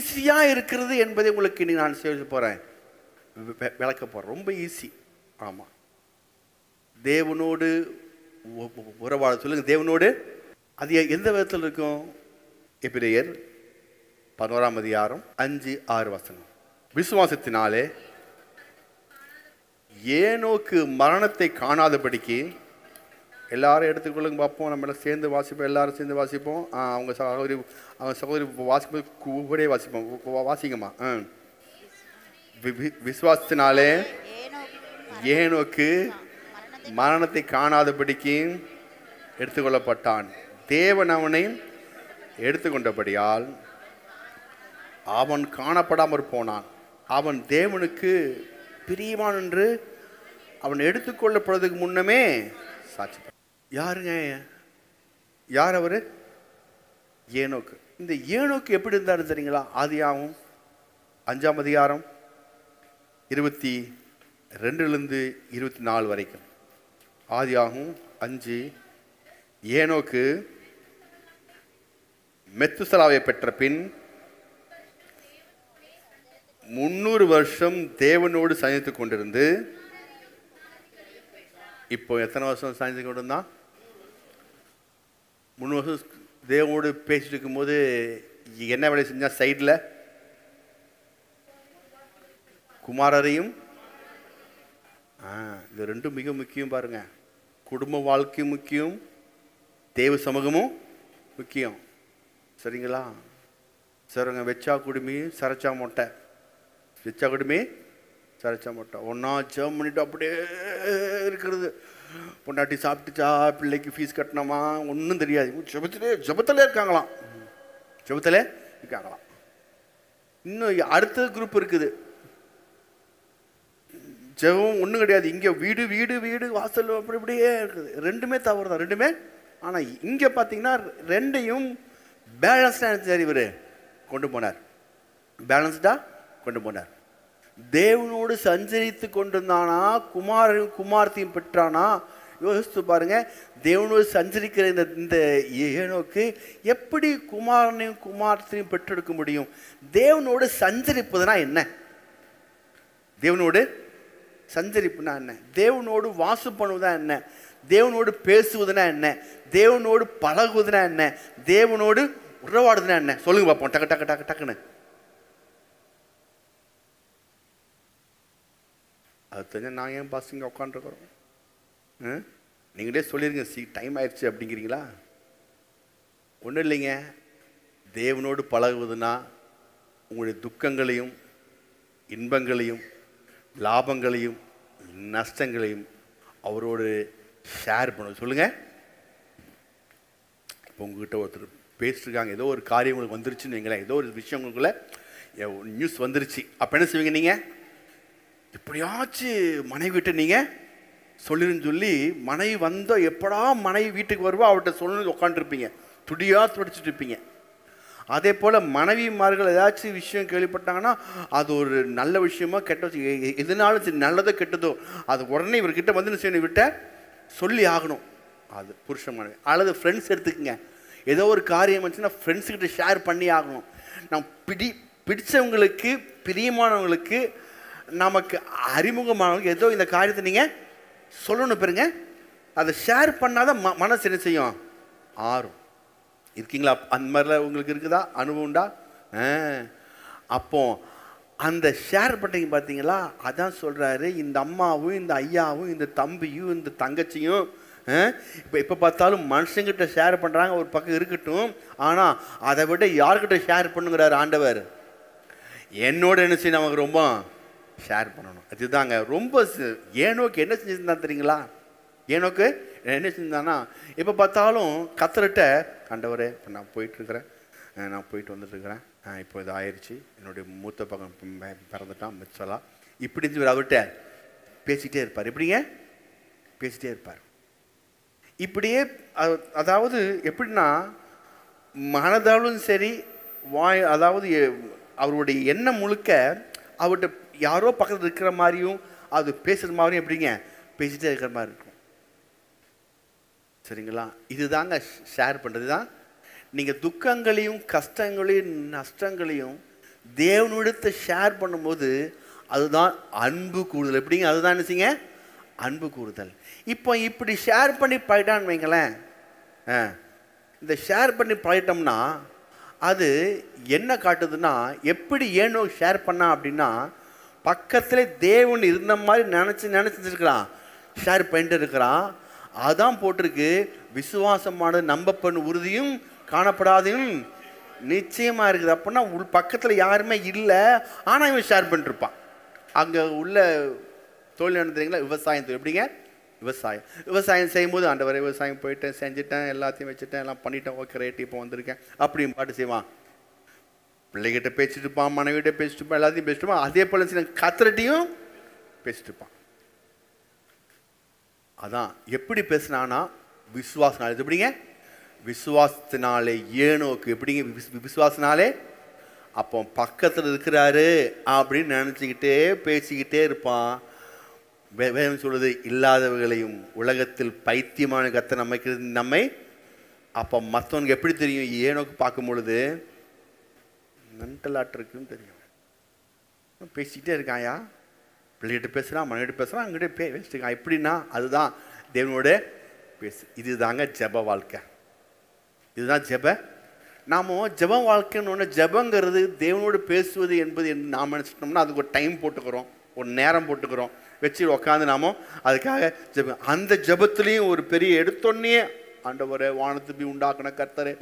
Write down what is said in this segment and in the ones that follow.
ஈஸியாக இருக்கிறது என்பதை உங்களுக்கு இன்னைக்கு நான் செய்ய போகிறேன், விளக்க போகிறேன். ரொம்ப ஈஸி. ஆமாம், தேவனோடு உறவாட சொல்லுங்க. தேவனோடு அது எந்த விதத்தில் இருக்கும்? எபிரேயர் 11ஆம் அதிகாரம் 5-6 விசுவாசத்தினாலே ஏனோக்கு மரணத்தை காணாதபடிக்கு, எல்லாரும் எடுத்துக்கொள்ளுங்க பார்ப்போம், நம்ம எல்லாம் சேர்ந்து வாசிப்போம், எல்லாரும் சேர்ந்து வாசிப்போம். அவங்க சகோதரி வாசிப்போம், கூட வாசிப்போம். வாசிங்கம்மா. விசுவாசத்தினாலே ஏனோக்கு மரணத்தை காணாதபடிக்கு எடுத்துக்கொள்ளப்பட்டான். தேவன் அவனை எடுத்துக்கொண்டபடியால் அவன் காணப்படாமற் போனான். அவன் தேவனுக்கு பிரியமான் என்று அவன் எடுத்துக்கொள்ளப்படுறதுக்கு முன்னமே சாட்சி. யாருங்க? யார் அவரு? ஏனோக்கு. இந்த ஏனோக்கு எப்படி இருந்தாரு தெரியுங்களா? ஆதியாகமம் 5ஆம் அதிகாரம் 22-24 வரைக்கும். ஆதியாகமம் 5. ஏனோக்கு மெத்துசலாவை பெற்ற பின் 300 வருஷம் தேவனோடு சஞ்சரித்துக் கொண்டிருந்து, இப்போ எத்தனை வருஷம் சஞ்சரித்து கொண்டிருந்தான்? 3 வருஷம் தேவனோடு பேசிட்டு இருக்கும்போது என்ன வேலை செஞ்சா? சைடில் குமாரரையும், இது ரெண்டும் மிக முக்கியம் பாருங்க. குடும்ப வாழ்க்கையும் முக்கியம், தேவ சமூகமும் முக்கியம். சரிங்களா? சரிங்க. வெச்சா குடுமி சரைச்சா மொட்டை, வெச்சா குடுமி சரைச்சா மொட்டை, ஒன்றா ஜெபம் பண்ணிட்டு அப்படியே இருக்கிறது. பொண்டாட்டி சாப்பிட்டுச்சா, பிள்ளைக்கு ஃபீஸ் கட்டணுமா, ஒன்றும் தெரியாது. ஜெபத்திலே இருக்காங்களாம், ஜெபத்திலே இருக்காங்களாம். இன்னும் அடுத்த குரூப் இருக்குது, ஜெபம் ஒன்றும் கிடையாது. இங்கே வீடு வீடு வீடு வாசல் அப்படி இப்படியே இருக்குது. ரெண்டுமே தவறு தான், ரெண்டுமே. ஆனால் இங்கே பார்த்தீங்கன்னா ரெண்டையும் பேலன்ஸ்டாக சரி இவர் கொண்டு போனார், பேலன்ஸ்டாக கொண்டு போனார். தேவனோடு சஞ்சரித்து கொண்டிருந்தானா, குமாரத்தையும் பெற்றானா? யோசித்து பாருங்க. தேவனோடு சஞ்சரிக்கிற இந்த ஏனோக்கு எப்படி குமாரனையும் குமாரத்தையும் பெற்றெடுக்க முடியும்? தேவனோடு சஞ்சரிப்பதுனா என்ன? தேவனோடு சஞ்சரிப்புனா என்ன? தேவனோடு வாசம் பண்ணுவதா என்ன? தேவனோடு பேசுவதுனா என்ன? தேவனோடு பழகுவதுனா என்ன? தேவனோடு உறவாடுதுனா என்ன? சொல்லுங்க பார்ப்போம், டக்கு டக்கு டக்கு டக்குன்னு. அது தெரிஞ்ச நான் ஏன் பாசிங்க உட்காந்துருக்குறோம்? நீங்களே சொல்லிடுங்க, டைம் ஆயிடுச்சு அப்படிங்கிறீங்களா? ஒன்றும் இல்லைங்க. தேவனோடு பழகுவதுனா உங்களுடைய துக்கங்களையும் இன்பங்களையும் லாபங்களையும் நஷ்டங்களையும் அவரோடு ஷேர் பண்ண சொல்லுங்க. இப்போ உங்ககிட்ட ஒருத்தர் பேசிட்டுருக்காங்க, ஏதோ ஒரு காரியம் உங்களுக்கு வந்துருச்சுன்னு வைங்களேன், ஏதோ ஒரு விஷயம் உங்களுக்குள்ள நியூஸ் வந்துருச்சு. அப்போ என்ன செய்வீங்க? நீங்கள் எப்படியாச்சும் மனைவிட்ட நீங்கள் சொல்லிருன்னு சொல்லி, மனைவி வந்தால் எப்படா மனைவி வீட்டுக்கு வருவா அவர்கிட்ட சொல்லணும்னு உட்காந்துருப்பீங்க, துடியாக துடிச்சிட்டு இருப்பீங்க. அதே போல் மனைவிமார்கள் ஏதாச்சும் விஷயம் கேள்விப்பட்டாங்கன்னா, அது ஒரு நல்ல விஷயமோ கெட்ட விஷயம் எதுனாலும் சரி, நல்லதோ கெட்டதோ, அது உடனே இவர்கிட்ட வந்து செய்யணும், விட்ட சொல்லி ஆகணும். அது புருஷன் மனைவி. அல்லது ஃப்ரெண்ட்ஸ் எடுத்துக்கங்க, ஏதோ ஒரு காரியம் வந்துச்சுன்னா ஃப்ரெண்ட்ஸுக்கிட்ட ஷேர் பண்ணி ஆகணும். நம்ம பிடிச்சவங்களுக்கு, பிரியமானவங்களுக்கு, நமக்கு அறிமுகமானவங்களுக்கு ஏதோ இந்த காரியத்தை நீங்கள் சொல்லணும். பாருங்க, அதை ஷேர் பண்ணாதான் மனசு என்ன செய்யும்? ஆறும். இருக்கீங்களா? அந்த மாதிரிலாம் உங்களுக்கு இருக்குதா? அனுபவம் உண்டா? அப்போ அந்த ஷேர் பண்ணுறீங்க பார்த்தீங்களா? அதான் சொல்கிறாரு, இந்த அம்மாவும் இந்த ஐயாவும் இந்த தம்பியும் இந்த தங்கச்சியும் இப்போ பார்த்தாலும் மனுஷங்கிட்ட ஷேர் பண்ணுறாங்க, ஒரு பக்கம் இருக்கட்டும். ஆனால் அதை விட யார்கிட்ட ஷேர் பண்ணுங்கிறாரு ஆண்டவர்? என்னோட என்ன செய்ய நமக்கு ரொம்ப ஷேர் பண்ணணும். அதுதாங்க ரொம்ப. ஏனோக்கு என்ன செஞ்சுருந்தான் தெரியுங்களா? ஏனோக்கு என்ன செஞ்சான்னா, இப்போ பார்த்தாலும் கத்தர்கிட்ட, ஆண்டவரே இப்போ நான் போயிட்டுருக்கிறேன், நான் போயிட்டு வந்துட்டுருக்கிறேன், இப்போ இது ஆயிடுச்சு, என்னுடைய மூத்த பக்கம் பிறந்துட்டான் மிச்சலா, இப்படி இருந்து அவர்கிட்ட பேசிகிட்டே இருப்பார். எப்படிங்க பேசிகிட்டே இருப்பார்? இப்படியே அதாவது எப்படின்னா, மனதாலும் சரி அதாவது அவருடைய எண்ணம் முழுக்க அவர்கிட்ட யாரோ பக்கத்தில் இருக்கிற மாதிரியும் அது பேசுகிற மாதிரியும் எப்படிங்க பேசிகிட்டே இருக்கிற மாதிரி இருக்கும். சரிங்களா? இதுதாங்க ஷேர் பண்ணுறது தான். நீங்கள் துக்கங்களையும் கஷ்டங்களையும் நஷ்டங்களையும் தேவனிடத்தை ஷேர் பண்ணும்போது அதுதான் அன்பு கூறுதல். எப்படிங்க? அதுதான் நினைச்சிங்க அன்பு கூறுதல். இப்போ இப்படி ஷேர் பண்ணி பழகிட்டான்னு வைங்களேன், இந்த ஷேர் பண்ணி பழகிட்டோம்னா அது என்ன காட்டுதுன்னா, எப்படி ஏனோ ஷேர் பண்ணா அப்படின்னா, பக்கத்தில் தேவன் இருந்த மாதிரி நினச்சிருக்கிறான், ஷேர் பண்ணிட்டு இருக்கிறான். அதான் போட்டிருக்கு, விசுவாசமானது நம்பப்படும் உறுதியும் காணப்படாதையும் நிச்சயமாக இருக்குது. அப்படின்னா பக்கத்தில் யாருமே இல்லை, ஆனால் இவன் ஷேர் பண்ணிட்டுருப்பான். அங்கே உள்ள தொழில் நடந்துறீங்களா? விவசாயம் தொழில். எப்படிங்க? விவசாயம் செய்யும்போது ஆண்டவரே விவசாயம் போயிட்டேன், செஞ்சுட்டேன், எல்லாத்தையும் வச்சுட்டேன், எல்லாம் பண்ணிட்டேன், ஓகே ரைட்டு, இப்போ வந்திருக்கேன் அப்படியும் பாட்டு செய்வான். பிள்ளைகிட்ட பேசிட்டு இருப்பான், மனைவிட்ட பேசிட்டு இருப்பான், எல்லாத்தையும் பேசிட்டு இருப்பான். அதே போல சில கத்திரட்டையும் பேசிட்டு இருப்பான். அதான் எப்படி பேசினானா விசுவாசனாலே. எப்படிங்க? விசுவாசத்தினாலே ஏனோக்கு. எப்படிங்க? விசுவாசனாலே. அப்போ பக்கத்தில் இருக்கிறாரு அப்படின்னு நினச்சிக்கிட்டே பேசிக்கிட்டே இருப்பான். வேதம் சொல்லுது, இல்லாதவர்களையும் உலகத்தில் பைத்தியமான கத்தை நம்மை. அப்போ மற்றவனுக்கு எப்படி தெரியும்? ஏனோக்கு பார்க்கும் பொழுது மென்டல் ஆட்டிருக்குன்னு தெரியும். பேசிக்கிட்டே இருக்காயா, பிள்ளைகிட்ட பேசுகிறான், மனைவிட்ட பேசுகிறான், அங்கிட்ட பேசிட்டு இருக்கான். எப்படின்னா அதுதான் தேவனோட பேசு. இதுதாங்க ஜெப வாழ்க்கை. இதுதான் நாம் ஜெப வாழ்க்கைன்னு ஜெபங்கிறது தேவனோடு பேசுவது என்பது நாம் நினச்சிட்டோம்னா அதுக்கு ஒரு டைம் போட்டுக்கிறோம், ஒரு நேரம் போட்டுக்கிறோம், வச்சு உக்காந்து நாம அதுக்காக ஜெபம். அந்த ஜெபத்துலேயும் ஒரு பெரிய எடுத்தோன்னே ஆண்டவரே வானத்துப்பி உண்டாக்குன கர்த்தரே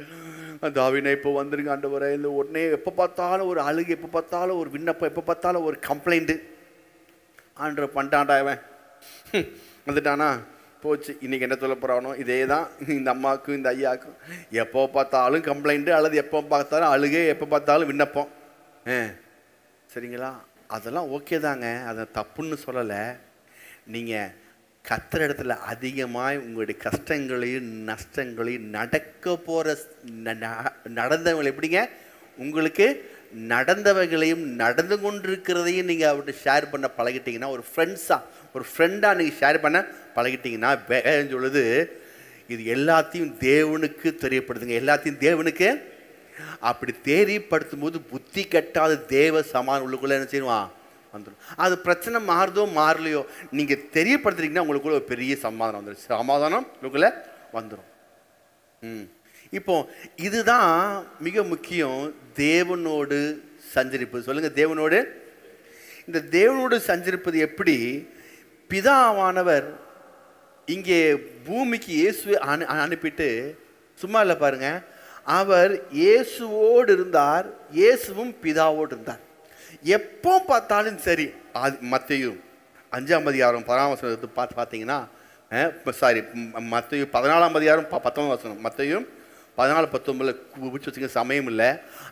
தாவீதை இப்போ வந்துருங்க ஆண்டவரே, இந்த உடனே எப்போ பார்த்தாலும் ஒரு அழுகு, எப்போ பார்த்தாலும் ஒரு விண்ணப்பம், எப்போ பார்த்தாலும் ஒரு கம்ப்ளைண்ட்டு. ஆண்டவர் பண்ணிட்டான்டா இவன் வந்துட்டானா, போச்சு, இன்றைக்கி என்ன சொல்ல போகிறானோ இதே தான் இந்த அம்மாவுக்கும் இந்த ஐயாவுக்கும். எப்போ பார்த்தாலும் கம்ப்ளைண்ட்டு, அல்லது எப்போ பார்த்தாலும் அழுகே, எப்போ பார்த்தாலும் விண்ணப்பம். சரிங்களா? அதெல்லாம் ஓகே தாங்க, அதை தப்புன்னு சொல்லலை. நீங்கள் கர்த்தர் இடத்துல அதிகமாக உங்களுடைய கஷ்டங்களையும் நஷ்டங்களையும் நடக்க போகிற நடந்தவங்களை எப்படிங்க உங்களுக்கு நடந்தவர்களையும் நடந்து கொண்டிருக்கிறதையும் நீங்கள் அவர்கிட்ட ஷேர் பண்ண பழகிட்டீங்கன்னா, ஒரு ஃப்ரெண்டாக நீங்கள் ஷேர் பண்ண பழகிட்டீங்கன்னா, வேகம் சொல்லுது இது எல்லாத்தையும் தேவனுக்கு தெரியப்படுத்துங்க. எல்லாத்தையும் தேவனுக்கு அப்படி தெரியப்படுத்தும் போது புத்தி கட்டாத தேவ சமாதானம் உள்ளுக்குள்ளே என்ன செய்வான்? வந்துடும். அது பிரச்சனை மாறுதோ மாறலையோ, நீங்கள் தெரியப்படுத்துறீங்கன்னா உங்களுக்குள்ள ஒரு பெரிய சமாதானம் வந்துடும். சமாதானம் உள்ளுக்குள்ளே வந்துடும். இப்போ இதுதான் மிக முக்கியம், தேவனோடு சஞ்சரிப்பது. சொல்லுங்கள், தேவனோடு. இந்த தேவனோடு சஞ்சரிப்பது எப்படி? பிதாவானவர் இங்கே பூமிக்கு இயேசுவை அனுப்பிட்டு சும்மா இல்லை பாருங்க, அவர் இயேசுவோடு இருந்தார், இயேசுவும் பிதாவோடு இருந்தார். எப்போ பார்த்தாலும் சரி. அது மத்தேயு 5:16 பார்த்தீங்கன்னா, மத்தேயு 14:19 மத்தேயு 14:19 குடிச்சு வச்சுக்க சமயம் இல்லை.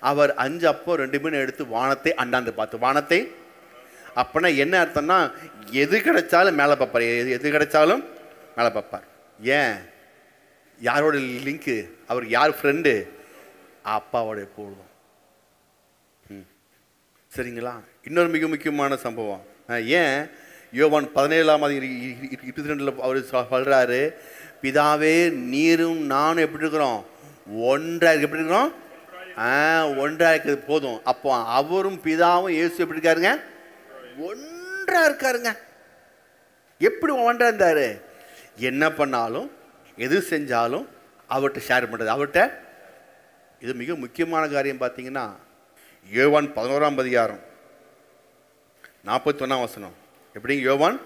அவர் 5 அப்போ 2 மீன் எடுத்து வானத்தை அண்டாந்து பார்த்து, வானத்தை. அப்படின்னா என்ன அர்த்தம்னா, எது கிடைச்சாலும் மேலே பார்ப்பார், எது கிடைச்சாலும் மேலே பார்ப்பார். ஏன்? யாரோட லிங்க்கு? அவர் யார் ஃப்ரெண்டு? அப்பாவோட போடுவோம். சரிங்களா? இன்னொரு மிக முக்கியமான சம்பவம். ஏன்? யோவான் 17:22 அவர் சொல்கிறாரு, பிதாவே நீரும் நானும் எப்படி இருக்கிறோம்? ஒன்றாக இருக்கு. எப்படி இருக்கிறோம்? ஒன்றாக இருக்கிறது போதும். அப்போ அவரும் பிதாவும் இயேசு எப்படி இருக்காருங்க? ஒன்றாக இருக்காருங்க. எப்படி ஒன்றாக இருந்தார்? என்ன பண்ணாலும் எது செஞ்சாலும் அவர்கிட்ட ஷேர் பண்ணுறது, அவர்கிட்ட. இது மிக முக்கியமான காரியம். பார்த்தீங்கன்னா யோவான் 11:41 எப்படி? யோவான்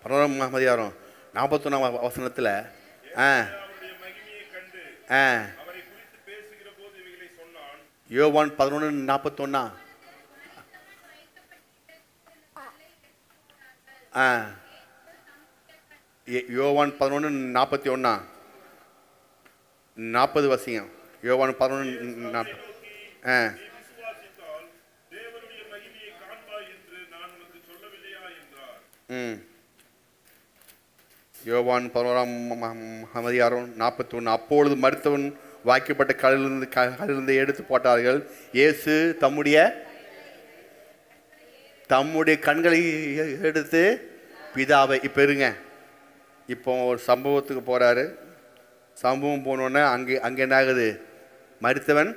11:41 யோவான் 11:41 யோவான் 11:41 40 வசியம். யோவான் 11:40 யோவான் 11:41 அப்பொழுது மருத்துவன் வாய்க்கப்பட்ட கல்லிலிருந்து எடுத்து போட்டார்கள். இயேசு தம்முடைய கண்களை எடுத்து பிதாவை. இப்போ இருங்க, இப்போ ஒரு சம்பவத்துக்கு போகிறாரு. சம்பவம் போனோடனே அங்கே என்ன ஆகுது? மருத்துவன்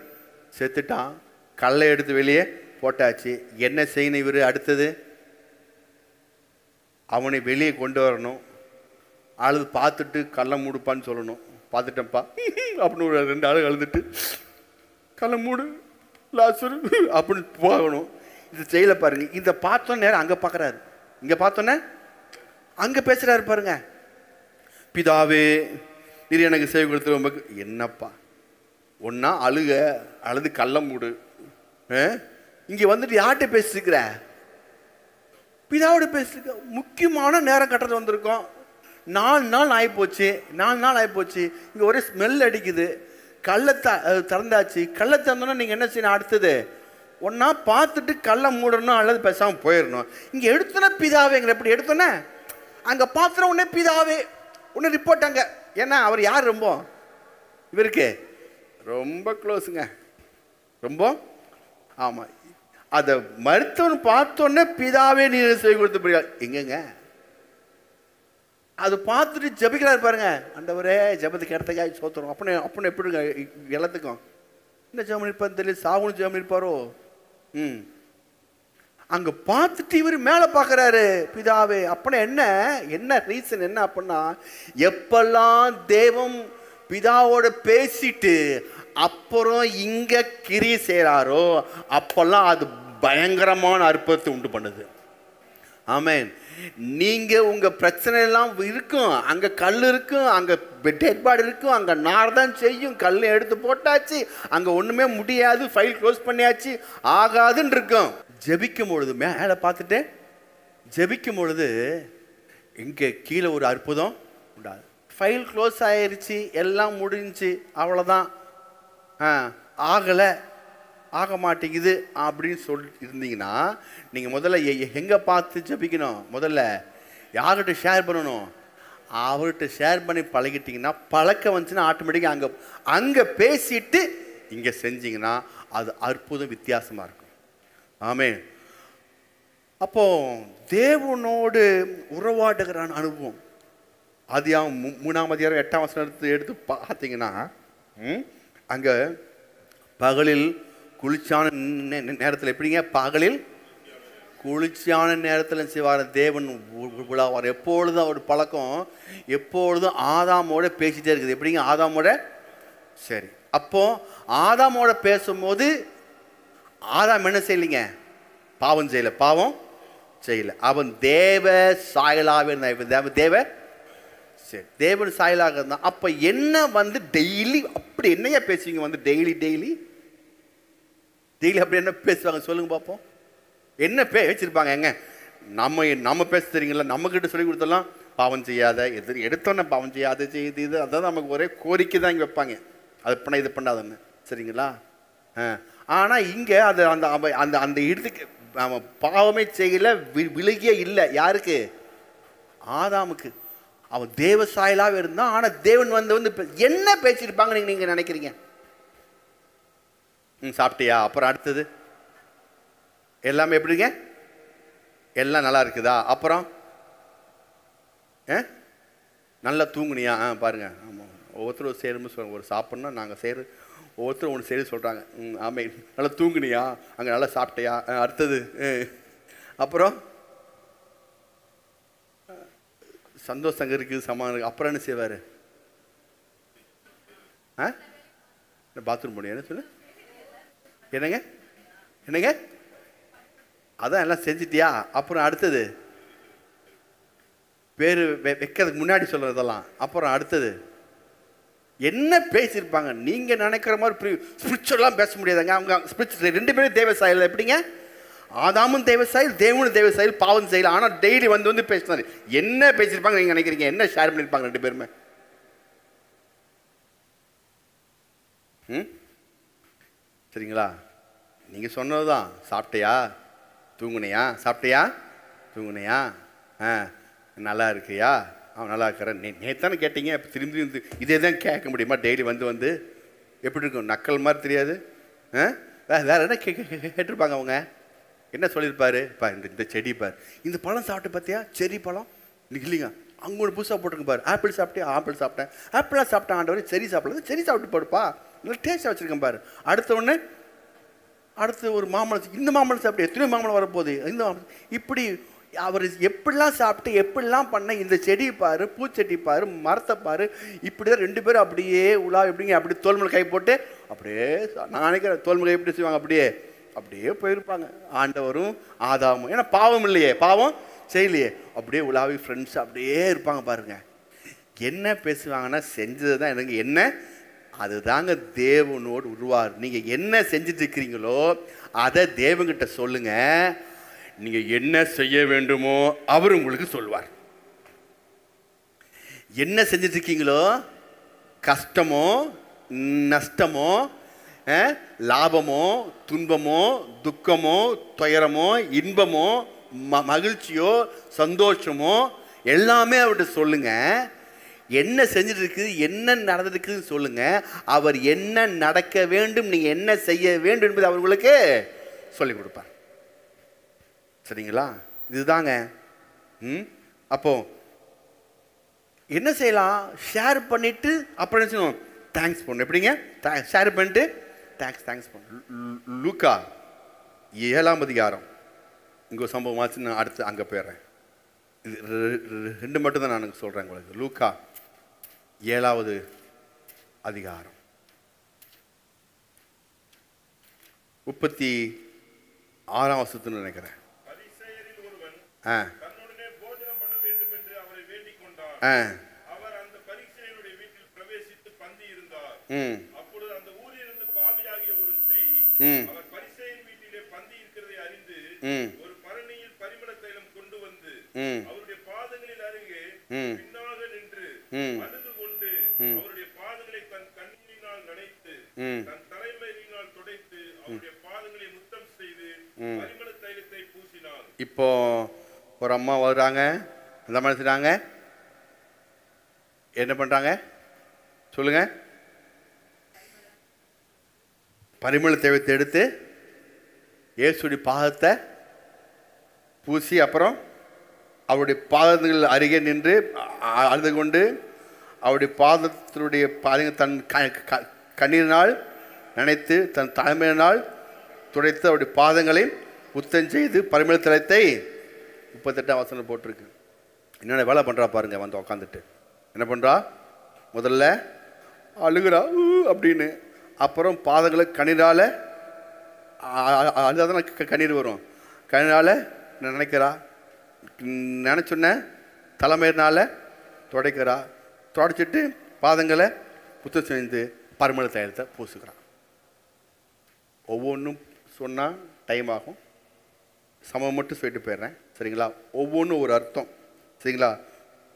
செத்துட்டான், கல்லை எடுத்து வெளியே போட்டாச்சு. என்ன செய்யணும் இவர்? அடுத்தது அவனை வெளியே கொண்டு வரணும். அழுது பார்த்துட்டு கள்ள மூடுப்பான்னு சொல்லணும். பார்த்துட்டேன்ப்பா அப்படின்னு ஒரு 2 ஆள் அழுதுட்டு கள்ள மூடு லாசரு அப்படின்னு போகணும். இது செய்யல பாருங்க. இந்த பார்த்தோன்னே நேரம் அங்கே பார்க்குறாரு, இங்கே பார்த்தோன்னே அங்கே பேசுகிறாரு பாருங்க. பிதாவே நீர் எனக்கு சேவை கொடுத்து ரொம்ப என்னப்பா ஒன்றா அழுது கள்ள மூடு. இங்கே வந்துட்டு யார்கிட்ட பேசிருக்கிற? பிதாவோட பேசிருக்க. முக்கியமான நேரம் கட்டத்தில் வந்திருக்கோம். 4 நாள் ஆகிப்போச்சு. இங்கே ஒரே ஸ்மெல் அடிக்குது. கள்ளத்தை திறந்தாச்சு. கள்ள திறந்தோன்னா நீங்கள் என்ன செய்யணும்? அடுத்தது ஒன்றா பார்த்துட்டு கள்ள மூடணும் அல்லது பேசாமல் போயிடணும். இங்கே எடுத்தோன்னே பிதாவேங்கிற. எப்படி எடுத்தோன்னே அங்கே பார்த்துன உடனே பிதாவே ஒன்று ரிப்போர்ட் அங்கே. ஏன்னா அவர் யார்? ரொம்ப இவருக்கு ரொம்ப க்ளோஸுங்க, ரொம்ப. ஆமாம், அதை மருத்துவன் பார்த்தோன்னே பிதாவே நீர் செய்ய கொடுத்து போய் எங்கங்க அதை பார்த்துட்டு ஜபிக்கிறாரு பாருங்க. ஆண்டவரே ஜபத்துக்கு இடத்துக்காக சோத்துறோம் அப்படின்னு எப்படிங்க எல்லாத்துக்கும் என்ன ஜெபம் இருப்பான்னு தெரியல. சாகுன்னு ஜெபம் இருப்பாரோ? அங்க பார்த்துட்டு இவர் மேலே பார்க்குறாரு பிதாவே. அப்படின்னா என்ன ரீசன் என்ன அப்படின்னா, எப்பெல்லாம் தேவன் பிதாவோட பேசிட்டு அப்புறம் இங்க கிரியை செய்கிறாரோ அப்பெல்லாம் அது பயங்கரமான அற்புதத்தை உண்டு பண்ணுது. ஆமென். நீங்க உங்க பிரச்சனை எல்லாம் இருக்கும், அங்க கல் இருக்கும், அங்க டெட் பாடி இருக்கும், அங்க நார் தான் செய்யும். கல் எடுத்து போட்டாச்சு, அங்க ஒண்ணுமே முடியாது, ஃபைல் க்ளோஸ் பண்ணியாச்சு, ஆகாதுன்னு இருக்கும். ஜெபிக்கும் பொழுது மேலே பார்த்துட்டு ஜெபிக்கும் பொழுது இங்கே கீழே ஒரு அற்புதம் உண்டாது. ஃபைல் க்ளோஸ் ஆயிடுச்சு, எல்லாம் முடிஞ்சு, அவ்வளோதான், ஆக மாட்டேங்குது அப்படின்னு சொல்லிட்டு இருந்தீங்கன்னா நீங்கள் முதல்ல எங்கே பார்த்து ஜெபிக்கணும்? முதல்ல யார்கிட்ட ஷேர் பண்ணணும்? அவர்கிட்ட ஷேர் பண்ணி பழகிட்டிங்கன்னா, பழக்கம் வந்துச்சுன்னா ஆட்டோமேட்டிக்காக அங்கே பேசிட்டு இங்கே செஞ்சிங்கன்னா அது அற்புதம் வித்தியாசமாக இருக்கும். ஆமென். அப்போ தேவனோடு உறவாடுகிற அனுபவம் ஆதியாகமம் 3ஆம் அதிகாரம் 8ஆம் வசனத்தை எடுத்து பார்த்தீங்கன்னா, அங்கே பகலில் குளிர்ச்சியான நேரத்தில் எப்படிங்க? பகலில் குளிர்ச்சியான நேரத்தில் செய்வார் தேவன் விழாவார். எப்பொழுதும் அவர் பழக்கம் எப்பொழுதும் ஆதாமோட பேசிட்டே இருக்குது. எப்படிங்க? ஆதாமோட. சரி, அப்போ ஆதாமோட பேசும்போது ஆதாம் என்ன செய்யலைங்க? பாவம் செய்யல. அவன் தேவ சாயலாக இருந்தான். தேவ சரி, தேவன் சாயலாக இருந்தான். அப்போ என்ன டெய்லி அப்படி என்னையா பேசுவீங்க? டெய்லி அப்படி என்ன பேசுவாங்க சொல்லுங்க பார்ப்போம். என்ன வச்சிருப்பாங்க? எங்க நம்ம பேச தெரியுங்களா? நம்மக்கிட்ட சொல்லி கொடுத்தலாம் பாவம் செய்யாத, எடுத்தோன்னே பாவம் செய்யாத, செய்யுது இது அதான் நமக்கு ஒரே கோரிக்கை தான் இங்கே வைப்பாங்க. அது பண்ண இது பண்ணாதுன்னு. சரிங்களா? ஆனால் இங்கே அது அந்த அந்த அந்த இடத்துக்கு பாவமே செய்யல, விலகியே இல்லை. யாருக்கு? ஆதாமுக்கு. அவன் தேவ சாயலாக இருந்தான். ஆனால் தேவன் வந்து என்ன பேசியிருப்பாங்க நீங்கள் நினைக்கிறீங்க? சாப்பிட்டியா? அப்புறம் அடுத்தது எல்லாமே எப்படிங்க? எல்லாம் நல்லா இருக்குதா? அப்புறம் நல்லா தூங்குனியா? பாருங்க, ஆமாம், ஒவ்வொருத்தரும் சேரும்னு சொல்லுவாங்க. ஒரு சாப்பிட்னா நாங்கள் சேரு, ஒவ்வொருத்தரும் ஒன்று சரி சொல்கிறாங்க. ஆமாம், நல்லா தூங்குனியா? அங்கே நல்லா சாப்பிட்டியா? அடுத்தது அப்புறம் சந்தோஷம் அங்கே இருக்குது, சமாதானம் இருக்குது. அப்புறம் என்ன செய்வார்? பாத்ரூம் போனியா? என்ன சொல்லு? என்னங்க அதான் எல்லாம் செஞ்சிட்டியா? அப்புறம் அடுத்தது பேர் வைக்கிறதுக்கு முன்னாடி சொல்கிறதெல்லாம். அப்புறம் அடுத்தது என்ன பேசியிருப்பாங்க? நீங்கள் நினைக்கிற மாதிரி ஸ்பிரிச்சுவலாக பேச முடியாதுங்க. அவங்க ஸ்பிரிச்சுவல் 2 பேரும் தேவ சாயல். எப்படிங்க? ஆதாமும் தேவ சாயல், தேவனும் தேவ சாயல், பாவம் செய்யல. ஆனால் டெய்லி வந்து பேசினாரு. என்ன பேசியிருப்பாங்க நீங்கள் நினைக்கிறீங்க? என்ன ஷேர் பண்ணியிருப்பாங்க 2 பேருமே? சரிங்களா? நீங்கள் சொன்னது தான். சாப்பிட்டியா? தூங்குனியா? சாப்பிட்டியா? தூங்குனியா? நல்லா இருக்கியா? அவன் நல்லா இருக்கிறேன். நேத்தானே கேட்டீங்க, இப்போ திரும்பி இதே தான் கேட்க முடியுமா? டெய்லி வந்து எப்படி இருக்கும்? நக்கல் மாதிரி தெரியாது. வேற என்ன கேட்டிருப்பாங்க அவங்க? என்ன சொல்லியிருப்பாரு? இந்த செடி பார், இந்த பழம் சாப்பிட்டு பார்த்தியா? செரி பழம் இல்லைங்க, அங்கே ஒன்று புதுசாக போட்டிருக்கு பாரு. ஆப்பிள் சாப்பிட்டியா? ஆப்பிள் சாப்பிட்டேன். ஆப்பிளாக சாப்பிட்டேன் ஆண்டவர். செரி சாப்பிடலாம். செரி சாப்பிட்டு போடுப்பா, நல்லா டேஸ்ட்டாக வச்சுருக்கேன் பாரு. அடுத்த ஒன்று அடுத்து ஒரு மாம்பழம், இந்த மாம்பழம் சாப்பிட்டு எத்தனையோ மாம்பழம் வரப்போகுது, இந்த மாம்பழம். இப்படி அவர் எப்படிலாம் சாப்பிட்டு எப்படிலாம் பண்ண, இந்த செடி பாரு, பூச்செடி பாரு, மரத்தை பாரு, இப்படி தான் 2 பேரும் அப்படியே உலா எப்படிங்க அப்படி தோல்மலை கை போட்டு அப்படியே, நான் நினைக்கிறேன் தோல்மலை எப்படி செய்வாங்க, அப்படியே அப்படியே போயிருப்பாங்க ஆண்டவரும் ஆதாமும். ஏன்னா பாவம் இல்லையே, பாவம் செய்யலையே, அப்படியே உலாவி ஃப்ரெண்ட்ஸ் அப்படியே இருப்பாங்க பாருங்க. என்ன பேசுவாங்கன்னா, செஞ்சது தான் எனக்கு என்ன, அதுதாங்க தேவனோடு உருவார். நீங்கள் என்ன செஞ்சுட்டு இருக்கிறீங்களோ அதை தேவன்கிட்ட சொல்லுங்க. நீங்கள் என்ன செய்ய வேண்டுமோ அவர் உங்களுக்கு சொல்வார். என்ன செஞ்சுட்டு இருக்கீங்களோ, கஷ்டமோ நஷ்டமோ லாபமோ துன்பமோ துக்கமோ துயரமோ இன்பமோ மகிழ்ச்சியோ சந்தோஷமோ எல்லாமே அவர்கிட்ட சொல்லுங்க. என்ன செஞ்சுட்டு இருக்குது, என்ன நடந்துருக்குதுன்னு சொல்லுங்க. அவர் என்ன நடக்க வேண்டும், நீங்கள் என்ன செய்ய வேண்டும் என்பது அவர் உங்களுக்கு சொல்லிக் கொடுப்பார். சரிங்களா? இதுதாங்க. அப்போ என்ன செய்யலாம், ஷேர் பண்ணிட்டு அப்புறம் என்ன செய்யணும், தேங்க்ஸ் பண்ணணும். எப்படிங்க, ஷேர் பண்ணிட்டு தேங்க்ஸ் பண்ணணும். லூக்கா 7ஆம் அதிகாரம், இங்கே ஒரு சம்பவம் ஆச்சு, நான் அடுத்து அங்கே போயிடுறேன். இது 2 மட்டும் தான் நான் சொல்கிறேன் உங்களுக்கு. லூக்கா 7வது அதிகாரம் 36ஆம் வசனத்துன்னு நினைக்கிறேன். இப்போ ஒரு அம்மா வர்றாங்க, அந்த மாதிரி செய்றாங்க, என்ன பண்றாங்க சொல்லுங்க, பரிமள தைலத்தை எடுத்து இயேசுடைய பாதத்தை பூசி, அப்புறம் அவருடைய பாதங்கள் அருகே நின்று அழுது கொண்டு அவருடைய பாதத்தினுடைய தன் கண்ணீரினால் நினைத்து தன் தலைமையினால் துடைத்து அவருடைய பாதங்களை புத்தம் செய்து பரிமள தைலத்தை 38ஆம் வசனம் போட்டிருக்கு. என்னென்ன வேலை பண்ணுறா பாருங்க. வந்து உக்காந்துட்டு என்ன பண்ணுறா, முதல்ல அழுகிறா அப்படின்னு, அப்புறம் பாதங்களை கண்ணீரால் அழுதாதான் கண்ணீர் வரும், கண்ணீரால் நினைக்கிறா, நினச்சொன்ன தலைமையினால் துடைக்கிறா, துடைச்சிட்டு பாதங்களை புத்தம் செய்து பரிமள தைலத்தை பூசுக்கிறான். ஒவ்வொன்றும் சொன்னால் டைம் ஆகும், சமம் மட்டும் சொல்லிட்டு போயிடுறேன். சரிங்களா? ஒவ்வொன்றும் ஒரு அர்த்தம். சரிங்களா?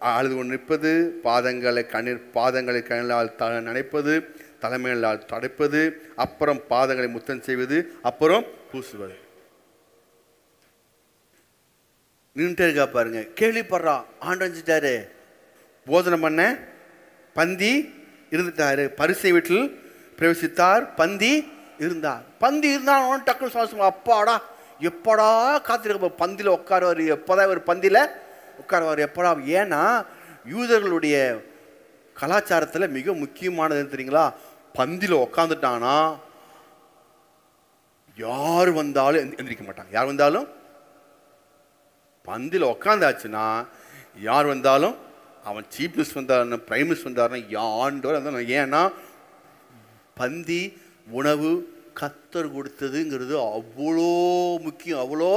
அழுது கொண்டு நிற்பது, பாதங்களை கண்ணீரால் நினைப்பது, தலைமையினால் தடைப்பது, அப்புறம் பாதங்களை முத்தம் செய்வது, அப்புறம் பூசுவது. நின்றுட்டே இருக்கா பாருங்க. கேள்விப்படுறா, ஆண்டஞ்சிட்டாரு, போதனை பண்ண பந்தி இருந்துட்டாரு, பரிசை வீட்டில் பிரவேசித்தார், பந்தி இருந்தார். பந்தி இருந்தாலும் டக்குனு சுவாசம், அப்பாடா எப்படா காத்திருக்க பந்தியில் உட்காருவார், எப்போதான் ஒரு பந்தியில் உட்காருவார், எப்படா. ஏன்னா யூதர்களுடைய கலாச்சாரத்தில் மிக முக்கியமானது தெரியுங்களா, பந்தியில் உட்காந்துட்டானா யார் வந்தாலும் எந்திரிக்க மாட்டாங்க. யார் வந்தாலும் பந்தியில் உட்காந்தாச்சுன்னா யார் வந்தாலும், அவன் சீஃப் மினிஸ்டர் வந்தாருன்னா, பிரைம் மினிஸ்டர் வந்தாருன்னா, யாண்டோர் வந்தாலும். ஏன்னா பந்தி உணவு கர்த்தர் கொடுத்ததுங்கிறது அவ்வளோ முக்கியம், அவ்வளோ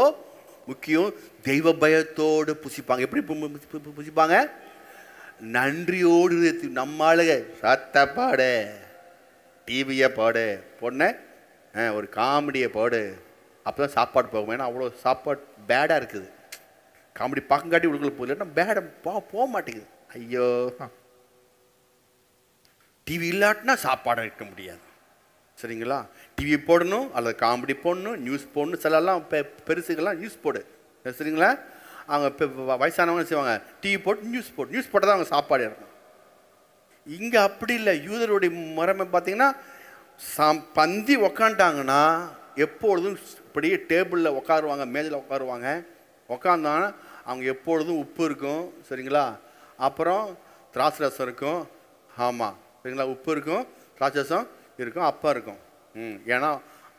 முக்கியம். தெய்வ பயத்தோடு புசிப்பாங்க. எப்படி புசிப்பாங்க, நன்றியோடு. நம்மளுக சத்த பாடு, டிவியை பாடு, பொண்ணை ஒரு காமெடியை பாடு, அப்போ தான் சாப்பாடு போகும். ஏன்னா அவ்வளோ சாப்பாடு பேடாக இருக்குது. காமெடி பார்க்கங்காட்டி உங்களுக்குள்ள போகலன்னா பேட போக மாட்டேங்குது. ஐயோ, டிவி இல்லாட்டினா சாப்பாடை வைக்க முடியாது. சரிங்களா? டிவி போடணும், அல்லது காமெடி போடணும், நியூஸ் போடணும். சிலெல்லாம் பெருசுகள்லாம் நியூஸ் போடு. சரிங்களா? அவங்க இப்போ வயசானவங்க செய்வாங்க, டிவி போட்டு நியூஸ் போட்டால் தான் அவங்க சாப்பாடு இறக்கும். இங்கே அப்படி இல்லை. யூதருடைய முறைமை பார்த்தீங்கன்னா, பந்தி உக்காண்டாங்கன்னா எப்பொழுதும் இப்படியே டேபிளில் உட்காருவாங்க, மேஜில் உட்காருவாங்க. உக்காந்தாங்கன்னா அவங்க எப்பொழுதும் உப்பு இருக்கும். சரிங்களா? அப்புறம் திராட்சை ரசம் இருக்கும். ஆமாம், சரிங்களா? உப்பு இருக்கும், திராட்சை ரசம் இருக்கும், அப்பம் இருக்கும். ஏன்னா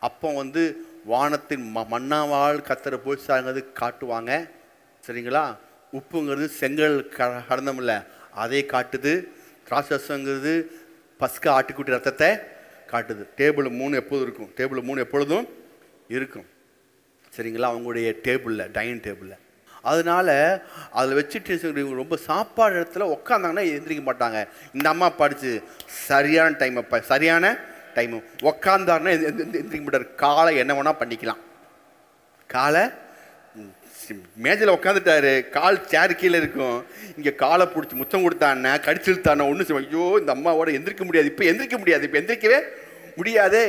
அப்பம் வந்து வானத்தின் மன்னாவால் கத்தரை போஷித்தாங்கிறது காட்டுவாங்க. சரிங்களா? உப்புங்கிறது செங்கல் கடந்தமில்ல, அதை காட்டுது. திராட்சரசங்கிறது பஸ்கா ஆட்டுக்குட்டி ரத்தத்தை காட்டுது. டேபிள் 3 எப்போதும் இருக்கும். டேபிள் 3 எப்பொழுதும் இருக்கும். சரிங்களா? அவங்களுடைய டேபிளில், டைனிங் டேபிளில். அதனால அதில் வச்சுட்டு ரொம்ப சாப்பாடு இடத்துல உட்காந்தாங்கன்னா எந்திரிக்க மாட்டாங்க. இந்த அம்மா படித்து சரியான டைம், அப்போ சரியான டைமு உக்காந்தாருன்னா எந்திரிக்க மாட்டார். காலை என்ன வேணால் பண்ணிக்கலாம். காலை மேஜில் உட்காந்துட்டாரு, கால் சேர் கீழே இருக்கும். இங்கே காலை பிடிச்சி முத்தம் கொடுத்தான்னா, கடிச்சு இழுத்தானா ஒன்றும் செய்வோம். ஐயோ இந்த அம்மாவோட எந்திரிக்க முடியாது, இப்போ எந்திரிக்க முடியாது, இப்போ எந்திரிக்கவே முடியாதே.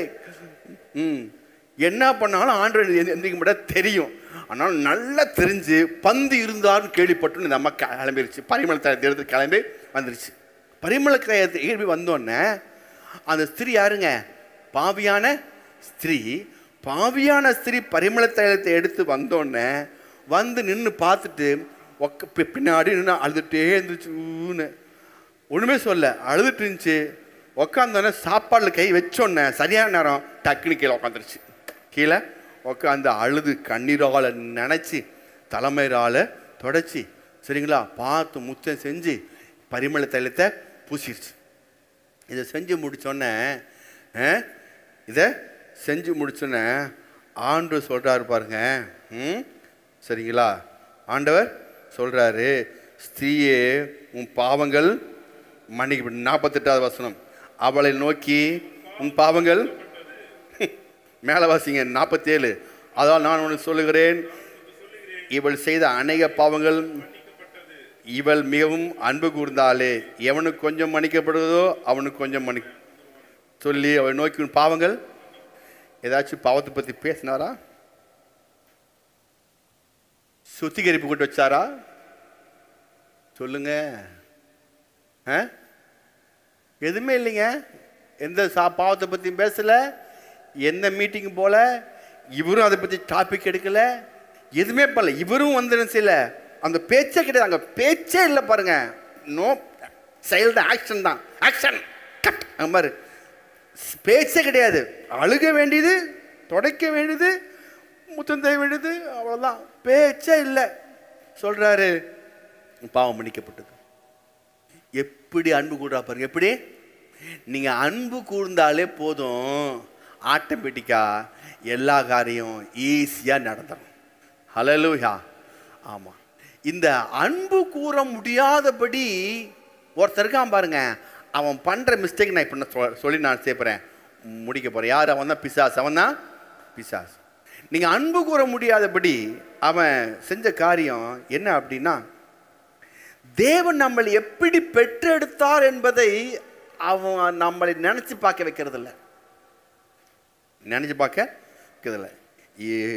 என்ன பண்ணாலும் ஆண்டவர் எந்திரிக்க முடியாது தெரியும். ஆனால் நல்லா தெரிஞ்சு பந்து இருந்தார்னு கேள்விப்பட்டு இந்த அம்மா கிளம்பிருச்சு. பரிமள தைலத்தை எடுத்து கிளம்பி வந்துருச்சு. பரிமள தைலத்தை எழுப்பி வந்தோடனே அந்த ஸ்திரீ யாருங்க? பாவியான ஸ்திரீ. பாவியான ஸ்திரீ பரிமள தைலத்தை எடுத்து வந்தோடனே வந்து நின்று பார்த்துட்டு பின்னாடி நின்று அழுதுகிட்டே இருந்துச்சுன்னு ஒன்றுமே சொல்ல, அழுதுட்டு இருந்துச்சு. உக்காந்தோடனே சாப்பாடில் கை வச்சோடனே சரியான நேரம் டக்குனு கீழே உக்காந்துருச்சு. கீழே உட்காந்து அழுது கண்ணீரால் நினச்சி தலைமையிலால் தொடச்சி, சரிங்களா, பார்த்து முத்தம் செஞ்சு பரிமள தைலத்தை பூசிடுச்சு. இதை செஞ்சு முடித்தோடனே ஆண்டவர் சொல்கிறாரு பாருங்க. சரிங்களா? ஆண்டவர் சொல்கிறாரு, ஸ்திரீயே உன் பாவங்கள் மன்னிக்கப்படும். 48வது வசனம். அவளை நோக்கி உன் பாவங்கள் மேலே வாசிங்க 47. அதால் நான் உனக்கு சொல்லுகிறேன், இவள் செய்த அநேக பாவங்கள், இவள் மிகவும் அன்பு கூர்ந்தாலே எவனுக்கு கொஞ்சம் மன்னிக்கப்படுவதோ அவனுக்கு கொஞ்சம் சொல்லி அவள் நோக்கி உன் பாவங்கள். ஏதாச்சும் பாவத்தை பற்றி பேசினாரா? சுத்திகரிப்பு கொண்டு வச்சாரா? சொல்லுங்க. எதுவுமே இல்லைங்க. எந்த பாவத்தை பற்றியும் பேசல, எந்த மீட்டிங் போல, இவரும் அதை பற்றி டாபிக் எடுக்கல, எதுவுமே பண்ணல. இவரும் வந்து செய்யல, அந்த பேச்சே கிடையாது. அங்கே பேச்சே இல்லை பாருங்க. நோ செயல் தான், ஆக்ஷன் தான். ஆக்ஷன் கட் அந்த மாதிரி பேச்சே கிடையாது. அழுக வேண்டியது, தொடக்க வேண்டியது, முத்தம் செய்ய வேண்டியது, அவ்வளோதான். பேச்சே இல்லை. சொல்கிறாரு பாவம் மன்னிக்கப்பட்டது. எப்படி அன்பு கூடுறா பாருங்க. எப்படி நீங்கள் அன்பு கூர்ந்தாலே போதும், ஆட்டோமேட்டிக்காக எல்லா காரியம் ஈஸியாக நடந்துடும். ஹல்லேலூயா. ஆமாம். இந்த அன்பு கூற முடியாதபடி ஒருத்தருக்கான் பாருங்க, அவன் பண்ணுற மிஸ்டேக் நான் இப்போ சொல்லி நான் சேர்ப்பறேன், முடிக்க போகிறேன். யார்? அவன் தான் பிசாஸ். அவன் தான் பிசாஸ். நீங்கள் அன்பு கூற முடியாதபடி அவன் செஞ்ச காரியம் என்ன அப்படின்னா, தேவன் நம்மளை எப்படி பெற்றெடுத்தார் என்பதை அவன் நம்மளை நினச்சி பார்க்க வைக்கிறதில்ல. நினச்சி பார்க்க வைக்கிறதில்ல.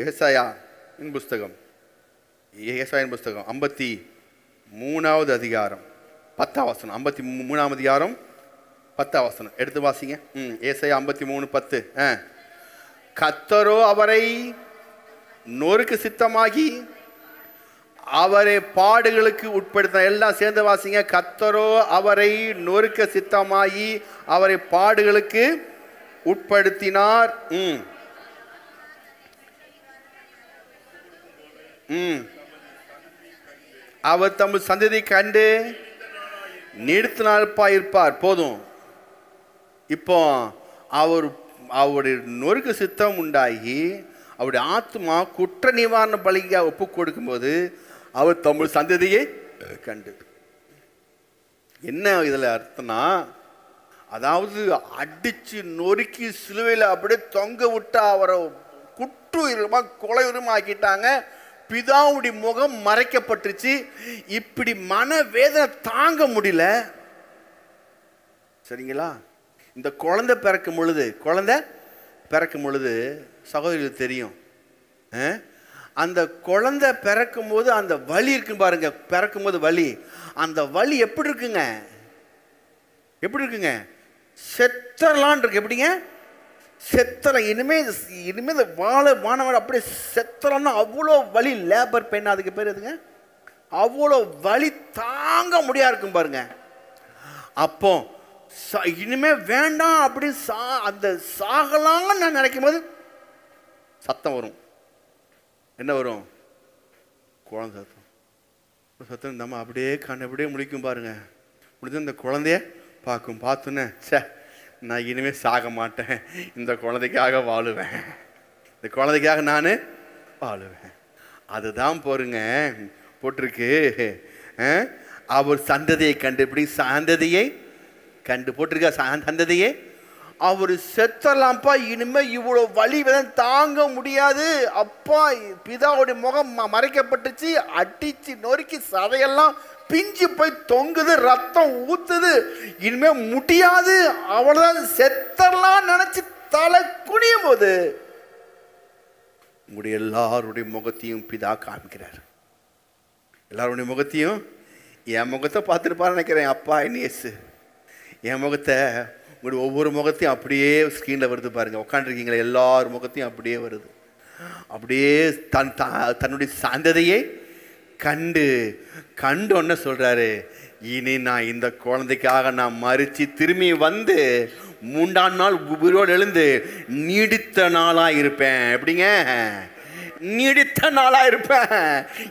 ஏசாயாவின் புஸ்தகம் 53வது அதிகாரம் 10ஆம் வசனம். 53ஆம் அதிகாரம் 10ஆம் வசனம் எடுத்து வாசிங்க. ஏசாயா 53:10. கர்த்தரோ அவரை நொறுக்கு சித்தமாகி அவரை பாடுகளுக்கு உட்படுத்த. எல்லாம் சேர்ந்து வாசிங்க. கர்த்தரோ அவரை நொறுக்க சித்தமாகி அவரை பாடுகளுக்கு உட்படுத்தினார். அவர் தம் சந்ததி கண்டு நீடித்த நாள்பாய் இருப்பார். போதும். இப்போ அவருடைய நொறுக்கு சித்தம் உண்டாகி அவருடைய ஆத்மா குற்ற நிவாரண பலிக்கு ஒப்பு கொடுக்கும்போது அவர் தமிழ் சந்ததியை கண்டு. என்ன இதில் அர்த்தம்னா, அதாவது அடிச்சு நொறுக்கி சிலுவையில் அப்படியே தொங்க விட்டு அவரை குற்றுயிரமா கொலையுரிமா ஆக்கிட்டாங்க. பிதாவுடைய முகம் மறைக்கப்பட்டுச்சு. இப்படி மன வேதனை தாங்க முடியல. சரிங்களா? இந்த குழந்தை பிறக்கும் பொழுது சகோதரிகளுக்கு தெரியும். அந்த குழந்தை பிறக்கும் போது அந்த வலி இருக்கு பாருங்க. பிறக்கும் போது வலி, அந்த வலி எப்படி இருக்குங்க? எப்படி இருக்குங்க? செத்தரலான் இருக்கு. எப்படிங்க? செத்தரம். இனிமே இந்த வானவாட அப்படியே செத்தரம்னா அவ்வளோ வலி. லேபர் பெயின் அதுக்கு பேர் எதுங்க? அவ்வளோ வலி தாங்க முடியா இருக்கும் பாருங்க. அப்போ இனிமே வேண்டாம் அப்படின்னு அந்த சாகலாம்னு நான் நினைக்கும் போது சத்தம் வரும். என்ன வரும்? குழந்தை சத்தம். சத்தம் இந்த அம்மா அப்படியே கண்ணை அப்படியே முழிக்கும் பாருங்க. முடிஞ்ச இந்த குழந்தைய பார்க்கும். பார்த்துன்னு சே நான் இனிமேல் சாக மாட்டேன், இந்த குழந்தைக்காக வாழுவேன், இந்த குழந்தைக்காக நான் வாழுவேன். அதுதான் போருங்க போட்டிருக்கு. அவர் சந்ததியை கண்டு, எப்படி சந்ததியை கண்டு போட்டிருக்க, சந்ததியை அவர் செத்தலாம்ப்பா, இனிமே இவ்வளோ வலி தாங்க முடியாது அப்பா, பிதாவுடைய முகம் மறைக்கப்பட்டுச்சு, அடிச்சு நொறுக்கி சதையெல்லாம் பிஞ்சு போய் தொங்குது, ரத்தம் ஊத்துது, இனிமே முடியாது அவ்வளவுதான் செத்தலாம் நினைச்சு தலை குனியும் போது உங்களுடைய எல்லாருடைய முகத்தையும் பிதா காமிக்கிறார். எல்லாருடைய முகத்தையும், என் முகத்தை பார்த்துருப்பாரு நினைக்கிறேன் அப்பா இயேசு. என் முகத்தை, உங்களுடைய ஒவ்வொரு முகத்தையும் அப்படியே ஸ்க்ரீனில் வருது பாருங்கள். உட்காந்துருக்கீங்களா, எல்லார் முகத்தையும் அப்படியே வருது. அப்படியே தன்னுடைய சந்ததியை கண்டு ஒன்று சொல்கிறாரு, இனி நான் இந்த குழந்தைக்காக நான் மறித்து திரும்பி வந்து 3ஆம் நாள் உயிரோடு எழுந்து நீடித்த நாளாக இருப்பேன். எப்படிங்க? நீடித்த நாளா இருப்பேன்.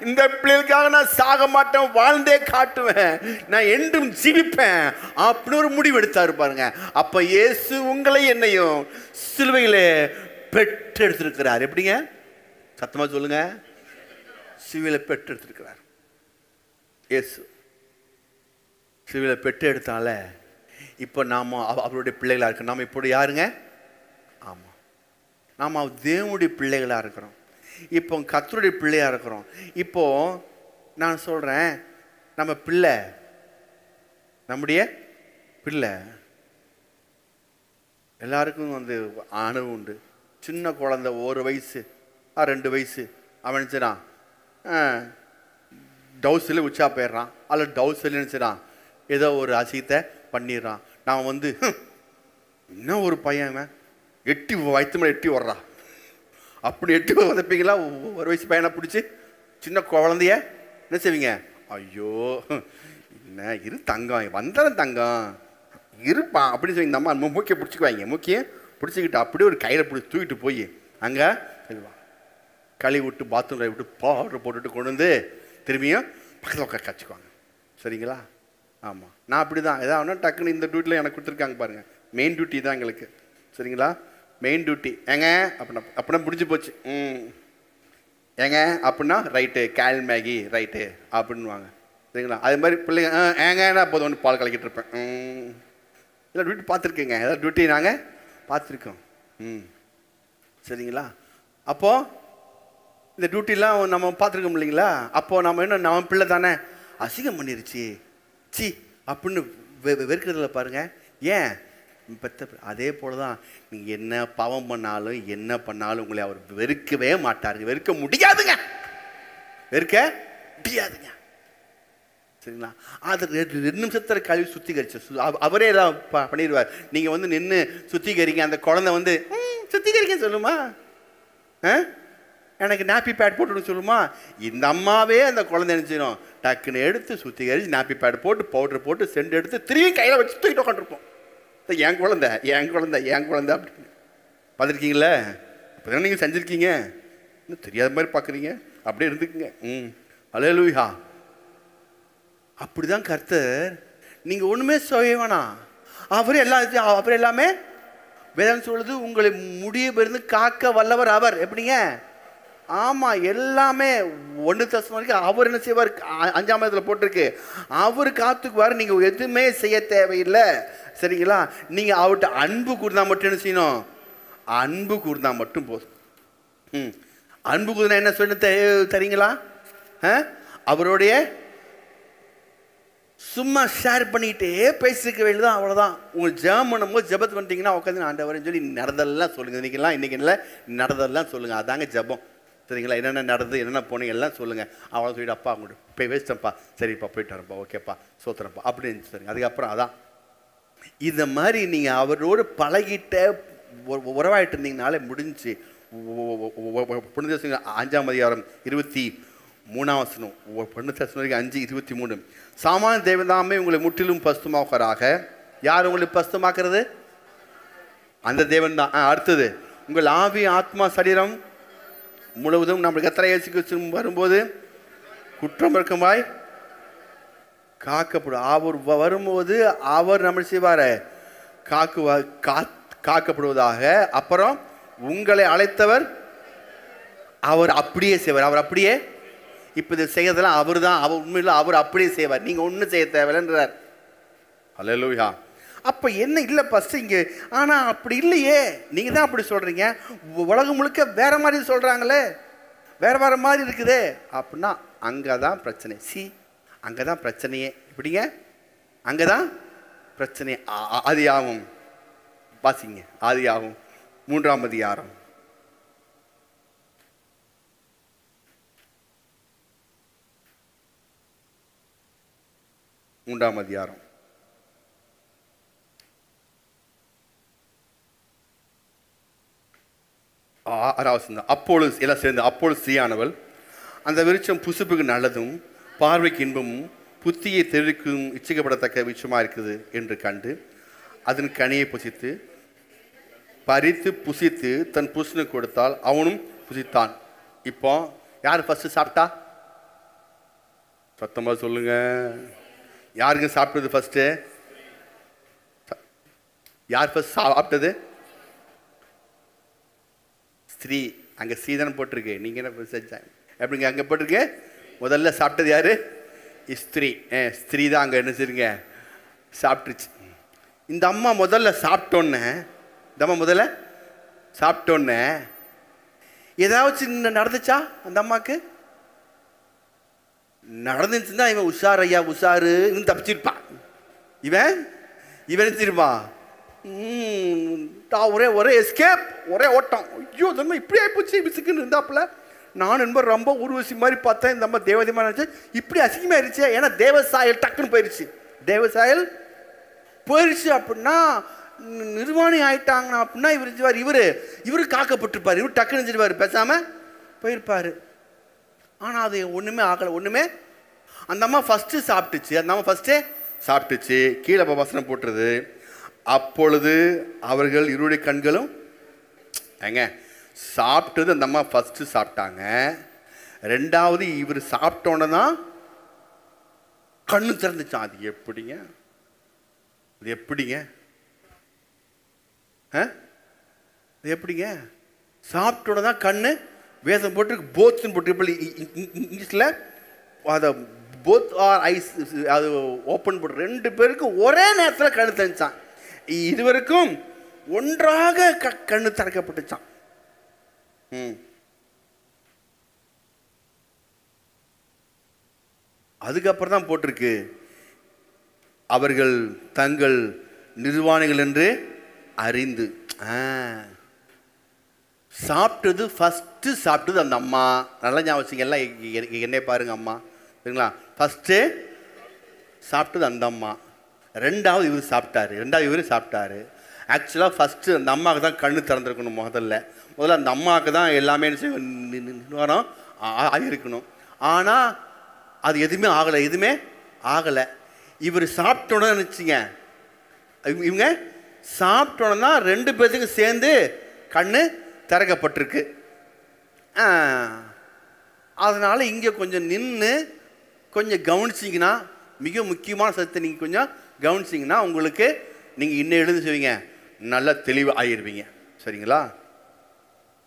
இந்த பிள்ளைகளுக்காக நான் சாக மாட்டேன், வாழ்ந்தே காட்டுவேன், நான் என்றும் ஜீவிப்பேன் அப்படின்னு ஒரு முடிவு எடுத்தாரு பாருங்க. அப்ப இயேசு உங்களை என்னையும் சிலுவையில பெற்று எடுத்திருக்கிறார். எப்படிங்க? சத்தமா சொல்லுங்க. சிலுவையில பெற்று எடுத்திருக்கிறார். இயேசு சிலுவையில பெற்று எடுத்தால இப்போ நாம அவருடைய பிள்ளைகளா இருக்கோம். நாம இப்படி யாருங்க? ஆமா, நாம தேவனுடைய பிள்ளைகளா இருக்கிறோம். இப்போ கர்த்தருடைய பிள்ளையாக இருக்கிறோம். இப்போ நான் சொல்கிறேன், நம்ம பிள்ளை, நம்முடைய பிள்ளை எல்லாருக்கும் அனுபவம் உண்டு. சின்ன குழந்தை 1 வயசு 2 வயசு அவன் நினச்சிடான் டவுஸில் உச்சா போயிடுறான், அல்ல டவுஸில் நினச்சிடான் ஏதோ ஒரு அசிங்கத்தை பண்ணிடுறான். நான் இன்னும் ஒரு பையன் எட்டி வயிற்று மேலே எட்டி வர்றான், அப்படி எட்டி உதப்பீங்களா? 1 வயசு பையனை பிடிச்சி சின்ன குழந்தைய என்ன செய்வீங்க? ஐயோ என்ன இரு தங்கம், வந்தாலும் தங்கம் இருப்பான் அப்படின்னு சொல்லி இந்த அம்மா மூக்கியை பிடிச்சிக்குவாங்க. மூக்கியை பிடிச்சிக்கிட்டு அப்படியே ஒரு கையில் பிடிச்சி தூக்கிட்டு போய் அங்கே சொல்லுவான், கழுவி விட்டு பாத்ரூமில் விட்டு பவுடர் போட்டுட்டு கொண்டு வந்து திரும்பியும் பக்கத்தில் உட்கார காய்ச்சிக்குவாங்க. சரிங்களா? ஆமாம், நான் அப்படி தான். ஏதாவது டக்குன்னு இந்த டியூட்டியில் எனக்கு கொடுத்துருக்காங்க பாருங்கள், மெயின் டியூட்டி தான் எங்களுக்கு. சரிங்களா? மெயின் டியூட்டி ஏங்க அப்படின்னா முடிஞ்சு போச்சு. ஏங்க அப்படின்னா ரைட்டு, கேல் மேகி ரைட்டு அப்படின்வாங்க. சரிங்களா? அது மாதிரி பிள்ளைங்க ஏங்கன்னா அப்போது ஒன்று பால் கலக்கிட்டு இருப்பேன். இல்லை டியூட்டி பார்த்துருக்கேங்க, ஏதாவது டியூட்டி நாங்கள் பார்த்துருக்கோம். சரிங்களா? அப்போது இந்த டியூட்டிலாம் நம்ம பார்த்துருக்கோம் இல்லைங்களா? அப்போது நம்ம என்ன, நம்ம பிள்ளை தானே அசிங்கம் பண்ணிருச்சு சி அப்படின்னு வெறுக்கிறதுல பாருங்கள். ஏன்? அதே போல தான் நீங்கள் என்ன பாவம் பண்ணாலும் என்ன பண்ணாலும் உங்களை அவர் வெறுக்கவே மாட்டாருங்க, வெறுக்க முடியாதுங்க, வெறுக்க முடியாதுங்க. சரிங்களா? அது 2 நிமிஷத்தில் கழுவி சுத்திகரிச்சு அவரே எல்லாம் பண்ணிடுவார். நீங்கள் நின்று சுத்திகரிங்க, அந்த குழந்தை சுத்திகரிக்க சொல்லுமா, எனக்கு நாப்பி பேட் போட்டுன்னு சொல்லுமா, இந்த அம்மாவே அந்த குழந்தை நினச்சிடும் டக்குன்னு எடுத்து சுத்திகரிச்சு நாப்பி பேட் போட்டு பவுடர் போட்டு சென்ட் எடுத்து திரும்பி கையில் வச்சு தூக்கிட்டு உட்காந்துருப்போம். என் குழந்தை என் குழந்தை என் குழந்தை அப்படின்னு பார்த்துருக்கீங்களே? இப்போ தானே நீங்கள் செஞ்சுருக்கீங்க, இன்னும் தெரியாத மாதிரி பார்க்குறீங்க, அப்படியே இருந்துக்குங்க. அல்லேலூயா. அப்படிதான் கர்த்தர். நீங்கள் ஒன்றுமே செய்ய வேணாம், அவரே எல்லாமே வேதம் சொல்லுது, உங்களை முடிய காக்க வல்லவர் அவர். எப்படிங்க? ஆமாம், எல்லாமே 1 தெசலோனிக்கர் அவர் என்ன செய்வார்? 5ஆம் அதிகாரத்தில் போட்டிருக்கு, அவர் காத்துக்குவார், நீங்கள் எதுவுமே செய்ய தேவையில்லை. சரிங்களா? நீங்கள் அவர்கிட்ட அன்பு கூர்ந்தா மட்டும் என்ன செய்யணும்? அன்பு கூர்ந்தா மட்டும் போதும். அன்பு கூர்ந்தா என்ன சொல்லி தரீங்களா? அவருடைய சும்மா ஷேர் பண்ணிக்கிட்டே பேசிக்க வேண்டியதான், அவ்வளோதான். உங்களுக்கு ஜெபம் பண்ணும்போது ஜெபத்து பண்ணிட்டீங்கன்னா உட்காந்து ஆண்டவரேன்னு சொல்லி நடந்தெல்லாம் சொல்லுங்கள். இன்றைக்கி இல்லை நடந்ததெல்லாம் சொல்லுங்கள், அதாங்க ஜெபம். சரிங்களா? என்னென்ன நடந்தது, என்னென்ன போனீங்க எல்லாம் சொல்லுங்கள். அவ்வளோ சொல்லிட்டு அப்பா அவங்கள்ட்ட போய் பேசிட்டேன்ப்பா, சரிப்பா போயிட்டு வரேன்ப்பா, ஓகேப்பா சோத்திரப்பா அப்படின்னு சரிங்க. அதுக்கப்புறம் அதான் இந்த மாதிரி நீங்கள் அவரோடு பழகிட்ட உறவாயிட்டு இருந்தீங்கனாலே முடிஞ்சு. 5ஆம் அதிகாரம் 23ஆம் வசனம், 5:23, சாமானிய தேவதாமே உங்களை முற்றிலும் பசுமாக்கராக. யார் உங்களை பசுமாக்குறது? அந்த தேவன் தான். அடுத்தது, உங்கள் ஆவி ஆத்மா சரீரம் முழுவதும் நம்மளுக்கு எத்தனை இயேசு கிறிஸ்து வரும்போது குற்றம் இருக்குமாய் காக்கப்படும். அவர் வரும்போது அவர் நம்ம செய்வார், காக்கப்படுவதாக. அப்புறம் உங்களை அழைத்தவர் அவர் அப்படியே செய்வார். அவர் அப்படியே இப்போ இது செய்யறதெல்லாம் அவர் தான். அவர் உண்மையில் அவர் அப்படியே செய்வார். நீங்கள் ஒன்றும் செய்ய தேவையில்லைன்றார். அல்லேலூயா. அப்போ என்ன இல்லை ஃபஸ்ட்டு இங்கே, ஆனால் அப்படி இல்லையே, நீங்கள் தான் அப்படி சொல்கிறீங்க. உலகம் முழுக்க வேற மாதிரி சொல்கிறாங்களே, வேற மாதிரி இருக்குதே அப்படின்னா அங்கே தான் பிரச்சனை. அங்கே தான் பிரச்சனையே. இப்படிங்க அங்கே தான் பிரச்சனை. ஆதியாகமம் வாசிங்க. ஆதியாகமம் 3ஆம் அதிகாரம். அப்பொழுது எல்லாம் சேர்ந்து, அப்பொழுது ஸ்திரீயானவள் அந்த விருட்சம் புசுப்புக்கு நல்லதும் பார்வைக்கு இன்பமும் புத்தியை தெளிக்கும் இச்சிக்கப்படத்தக்க விருட்சமாக இருக்குது என்று கண்டு அதன் கனியை புசித்து பறித்து புசித்து தன் புருஷனுக்கு கொடுத்தால் அவனும் புசித்தான். இப்போ யார் ஃபர்ஸ்ட் சாப்பிட்டா? சத்தமாக சொல்லுங்க. யாருங்க சாப்பிட்டது ஃபர்ஸ்ட்? யார் ஃபர்ஸ்ட் சாப்பிட்டது? ஸ்திரீ. அங்கே ஸ்ரீதனம் போட்டிருக்கு. நீங்கள் என்ன செஞ்சாங்க எப்படிங்க? அங்கே போட்டிருக்கு முதல்ல சாப்பிட்டது யாரு? ஸ்திரீ. ஸ்திரீ தான் அங்கே என்ன செய்யுங்க சாப்பிட்டுருச்சு. இந்த அம்மா முதல்ல சாப்பிட்டோன்னே, இந்த அம்மா முதல்ல சாப்பிட்டோன்னே ஏதாச்சும் நடந்துச்சா அந்த அம்மாவுக்கு? நடந்துச்சுன்னா இவன் உஷார் ஐயா உஷாரு, இவன் தப்பிச்சிருப்பான். இவன் இருப்பான். ஒரே எஸ்கேப், ஒரே ஓட்டம். ஐயோ இந்த அம்மா இப்படி ஆகிப்போச்சு விசுக்குன்னு இருந்தாப்புல. நான் என்பது ரொம்ப ஊர்வசி மாதிரி பார்த்தேன். இந்த அம்மா தேவதையமாக நினச்சி இப்படி அசிங்கமாக இருந்துச்சு. ஏன்னா தேவசாயல் டக்குன்னு போயிடுச்சு. தேவசாயல் போயிடுச்சு அப்படின்னா நிர்வாணி ஆயிட்டாங்கன்னா அப்படின்னா இவரு காக்கப்பட்டிருப்பார். இவர் டக்குன்னு செஞ்சிருப்பார், பேசாமல் போயிருப்பார். ஆனால் அது ஒன்றுமே ஆகலை. ஒன்றுமே. அந்த அம்மா ஃபஸ்ட்டு சாப்பிட்டுச்சு. அந்த அம்மா ஃபஸ்ட்டே சாப்பிட்டுச்சு. கீழே வசனம் போட்டுருது. அப்பொழுது அவர்கள் இருவருடைய கண்களும் ஏங்க சாப்பிட்டது அந்த அம்மா ஃபஸ்ட்டு சாப்பிட்டாங்க. ரெண்டாவது இவர் சாப்பிட்டோன்னே தான் கண்ணு திறந்துச்சான். அது எப்படிங்க? அது எப்படிங்க? அது எப்படிங்க? சாப்பிட்டோன்னே தான் கண்ணு, வேதம் போட்டு போத்னு போட்டு இங்கிலீஷில் அதை போத் ஆர் ஐஸ் அது ஓப்பன் போட்டு 2 பேருக்கும் ஒரே நேரத்தில் கண்ணு திறந்துச்சான். இதுவரைக்கும் ஒன்றாக கண்ணு திறக்கப்பட்டுச்சான். அதுக்கப்புறம் தான் போட்டிருக்கு அவர்கள் தங்கள் நிர்வாணிகள் என்று அறிந்து. சாப்பிட்டது ஃபஸ்ட்டு சாப்பிட்டது அந்த அம்மா. நல்லா ஞாபகம் எல்லாம் என்னை பாருங்க அம்மா சரிங்களா. ஃபஸ்ட்டு சாப்பிட்டது அந்த அம்மா. ரெண்டாவது இவர் சாப்பிட்டாரு. ஆக்சுவலாக ஃபஸ்ட்டு அந்த அம்மாவுக்கு தான் கண்ணு திறந்துருக்கணும். முதல்ல அந்த அம்மாவுக்கு தான் எல்லாமே நிர்வாணம் ஆகியிருக்கணும். ஆனால் அது எதுவுமே ஆகலை. இவர் சாப்பிட்டோன்னு நினச்சிங்க. இவங்க சாப்பிட்டோன்னு தான் 2 பேர்த்துக்கும் சேர்ந்து கண்ணு திறக்கப்பட்டிருக்கு. அதனால் இங்கே கொஞ்சம் நின்று கொஞ்சம் கவனிச்சிங்கன்னா, மிக முக்கியமான சத்தத்தை நீங்கள் கொஞ்சம் கவனிச்சிங்கன்னா உங்களுக்கு நீங்கள் இன்னும் எழுந்து செய்வீங்க, நல்லா தெளிவாக ஆகிடுவீங்க. சரிங்களா?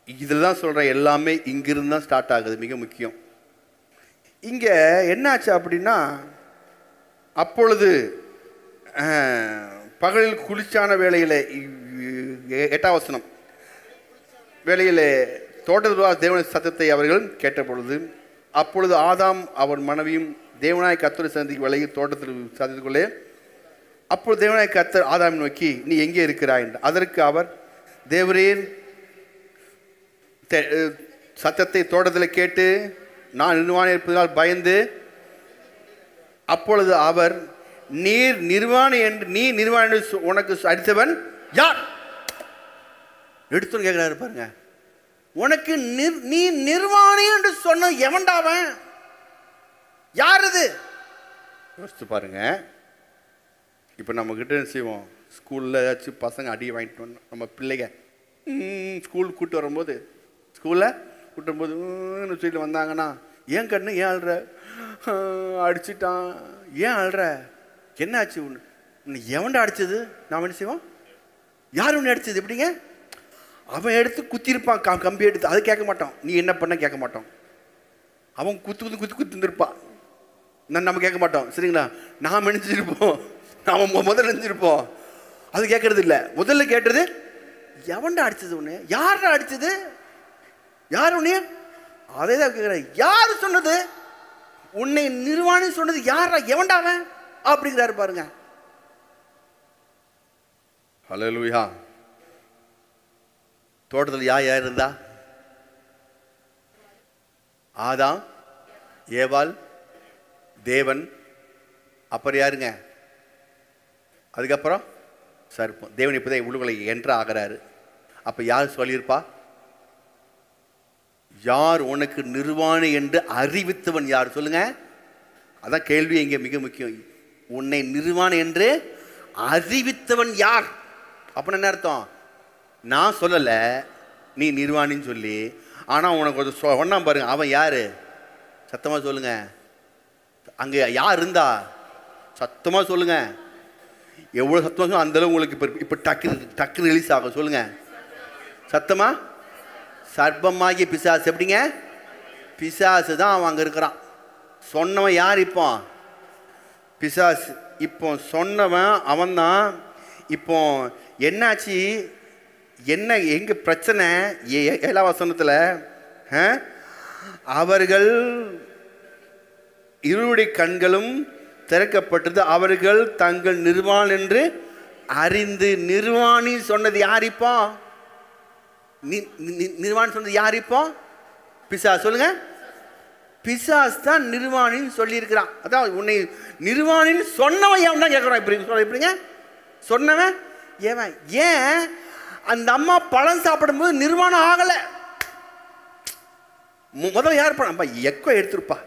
இதில் தான் சொல்கிறேன், எல்லாமே இங்கிருந்து தான் ஸ்டார்ட் ஆகுது. மிக முக்கியம். இங்கே என்னாச்சு அப்படின்னா, அப்பொழுது பகலில் குளிர்ச்சியான வேளையில் 8ஆம் வசனம் வேளையில் தோட்டத்தில் தேவனின் சத்தத்தை அவர்கள் கேட்ட பொழுது, அப்பொழுது ஆதாம் அவன் மனைவியும் தேவனாய் கர்த்தரை சந்திக்கு விலகி தோட்டத்தில் சந்தித்துக்கொள்ளே. அப்பொழுது தேவனாய் கர்த்தர் ஆதாமை நோக்கி, நீ எங்கே இருக்கிறாய் என்றார். அதற்கு அவர், தேவரீர் சத்தத்தை தோட்டத்தில் கேட்டு நான் நிர்வாணி இருப்பதால் பயந்து. அப்பொழுது அவர், நீ நிர்வாணி என்று உனக்கு அடித்தவன் யார்? எடுத்துன்னு கேட்கிறாரு பாருங்க. உனக்கு நீ நிர்வாணி என்று சொன்ன எவன்டாவன்? யார் இது? யோசித்து பாருங்க. இப்போ நம்ம கிட்ட என்ன செய்வோம்? ஸ்கூலில் ஏதாச்சும் பசங்க அடி வாங்கிட்டு வந்தோம், நம்ம பிள்ளைங்க ஸ்கூல் கூப்பிட்டு வரும்போது கூட்டும்போது சொல்லி வந்தாங்கன்னா, ஏன் கண்ணு ஏன் அழுற? அடிச்சிட்டான். ஏன் அழுற? என்ன ஆச்சு? உன்னை எவன்டா அடிச்சது? நாம் என்ன செய்வோம்? யார் உன்னை அடிச்சது? எப்படிங்க? அவன் எடுத்து குத்திருப்பான், கம்பி எடுத்து. அது கேட்க மாட்டான். நீ என்ன பண்ண கேட்க மாட்டான். அவன் குத்து இருந்திருப்பான். நம்ம கேட்க மாட்டோம். சரிங்களா? நாம் நினைச்சிருப்போம், நாம் முதல்ல நினைச்சிருப்போம். அது கேட்கறது இல்லை. முதல்ல கேட்டது, எவன்டா அடிச்சது உன்னை? யாரா அடிச்சது? யார் உன்னைய? அதே தான் கேட்குறேன். யார் சொன்னது? உன்னை நிர்வாணி சொன்னது யாரா? எவன்டா அவன்? அப்படிங்கிறாரு பாருங்க. ஹல்லேலூயா. தோட்டத்தில் யார் இருந்தா? ஆதாம், ஏவாள், தேவன். அப்புறம் யாருங்க? அதுக்கப்புறம் சர்ப்பம். தேவன் இப்போதான் உள்ளுக்குள்ள என்ட்ரு ஆகிறாரு. அப்போ யார் சொல்லியிருப்பா? யார் உனக்கு நிர்வாணி என்று அறிவித்தவன் யார்? சொல்லுங்க. அதான் கேள்வி இங்கே மிக முக்கியம். உன்னை நிர்வாணி என்று அறிவித்தவன் யார்? அப்படின்னு என்ன அர்த்தம்? நான் சொல்லலை, நீ நிர்வாணின்னு சொல்லி. ஆனால் உனக்கு ஒரு சொன்னா பாருங்க, அவன் யாரு? சத்தமாக சொல்லுங்க. அங்கே யார் இருந்தா? சத்தமாக சொல்லுங்க. எவ்வளோ சத்தமாக அந்தளவு உங்களுக்கு இப்போ டக்கு ரிலீஸ் ஆகும். சொல்லுங்க சத்தமா. சர்ப்பமாகிய பிசாசு. எப்படிங்க? பிசாசு தான் அவன் அங்கே இருக்கிறான். சொன்னவன் யார்? இப்போ பிசாசு. இப்போ சொன்னவன் அவன்தான். இப்போ என்னாச்சு? என்ன எங்க பிரச்சனை? 7ஆம் வசனத்தில் அவர்கள் இருளுடைய கண்களும் திறக்கப்பட்டது, அவர்கள் தங்கள் நிர்வாணி என்று அறிந்து. நிர்வாணி சொன்னது யார்? இப்போ நிர்வாணி சொன்னது யார்? இப்போ பிசாசு. சொல்லுங்க. பிசாசு தான் நிர்வாணின்னு சொல்லியிருக்கிறான். அதான் உன்னை நிர்வாணின்னு சொன்னவன் ஏன் தான் கேட்குறான். இப்படி சொல்ல எப்படிங்க சொன்னவன் ஏவன்? ஏன் அந்த அம்மா பழம் சாப்பிடும்போது நிர்வாணம் ஆகலை? முதல்ல யார் பழம்? எக்கோ எடுத்துருப்பா.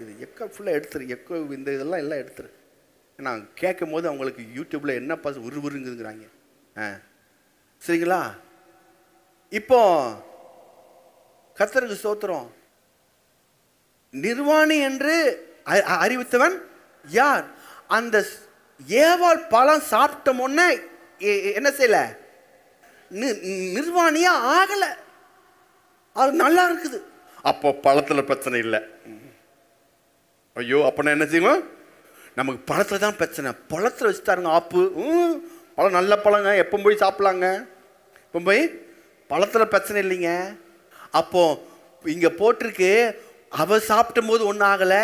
இது எக்கோ ஃபுல்லாக எடுத்துரு. எக்கோ இந்த இதெல்லாம் எல்லாம் எடுத்துரு. நான் கேட்கும் போது அவங்களுக்கு யூடியூப்பில் என்ன பாஸ் உருவுருங்குங்கிறாங்க. சரிங்களா? இப்போ கர்த்தருக்கு ஸ்தோத்திரம். நிர்வாணி என்று அறிவித்தவன் யார்? அந்த ஏவாள் பழம் சாப்பிட்ட முன்னே என்ன செய்யல? நிர்வாணியா ஆகல. அது நல்லா இருக்குது. அப்போ பழத்தில் பிரச்சனை இல்லை. ஐயோ, அப்பனா என்ன செய்வோம்? நமக்கு பழத்தில் தான் பிரச்சனை. பழத்தில் வச்சுட்டாருங்க ஆப்பு. பழம் நல்ல பழங்க, எப்போ போய் சாப்பிடலாங்க. இப்போ போய் பழத்தில் பிரச்சனை இல்லைங்க. அப்போ இங்கே போட்டிருக்கு, அவன் சாப்பிடும் போது ஒன்றும் ஆகலை,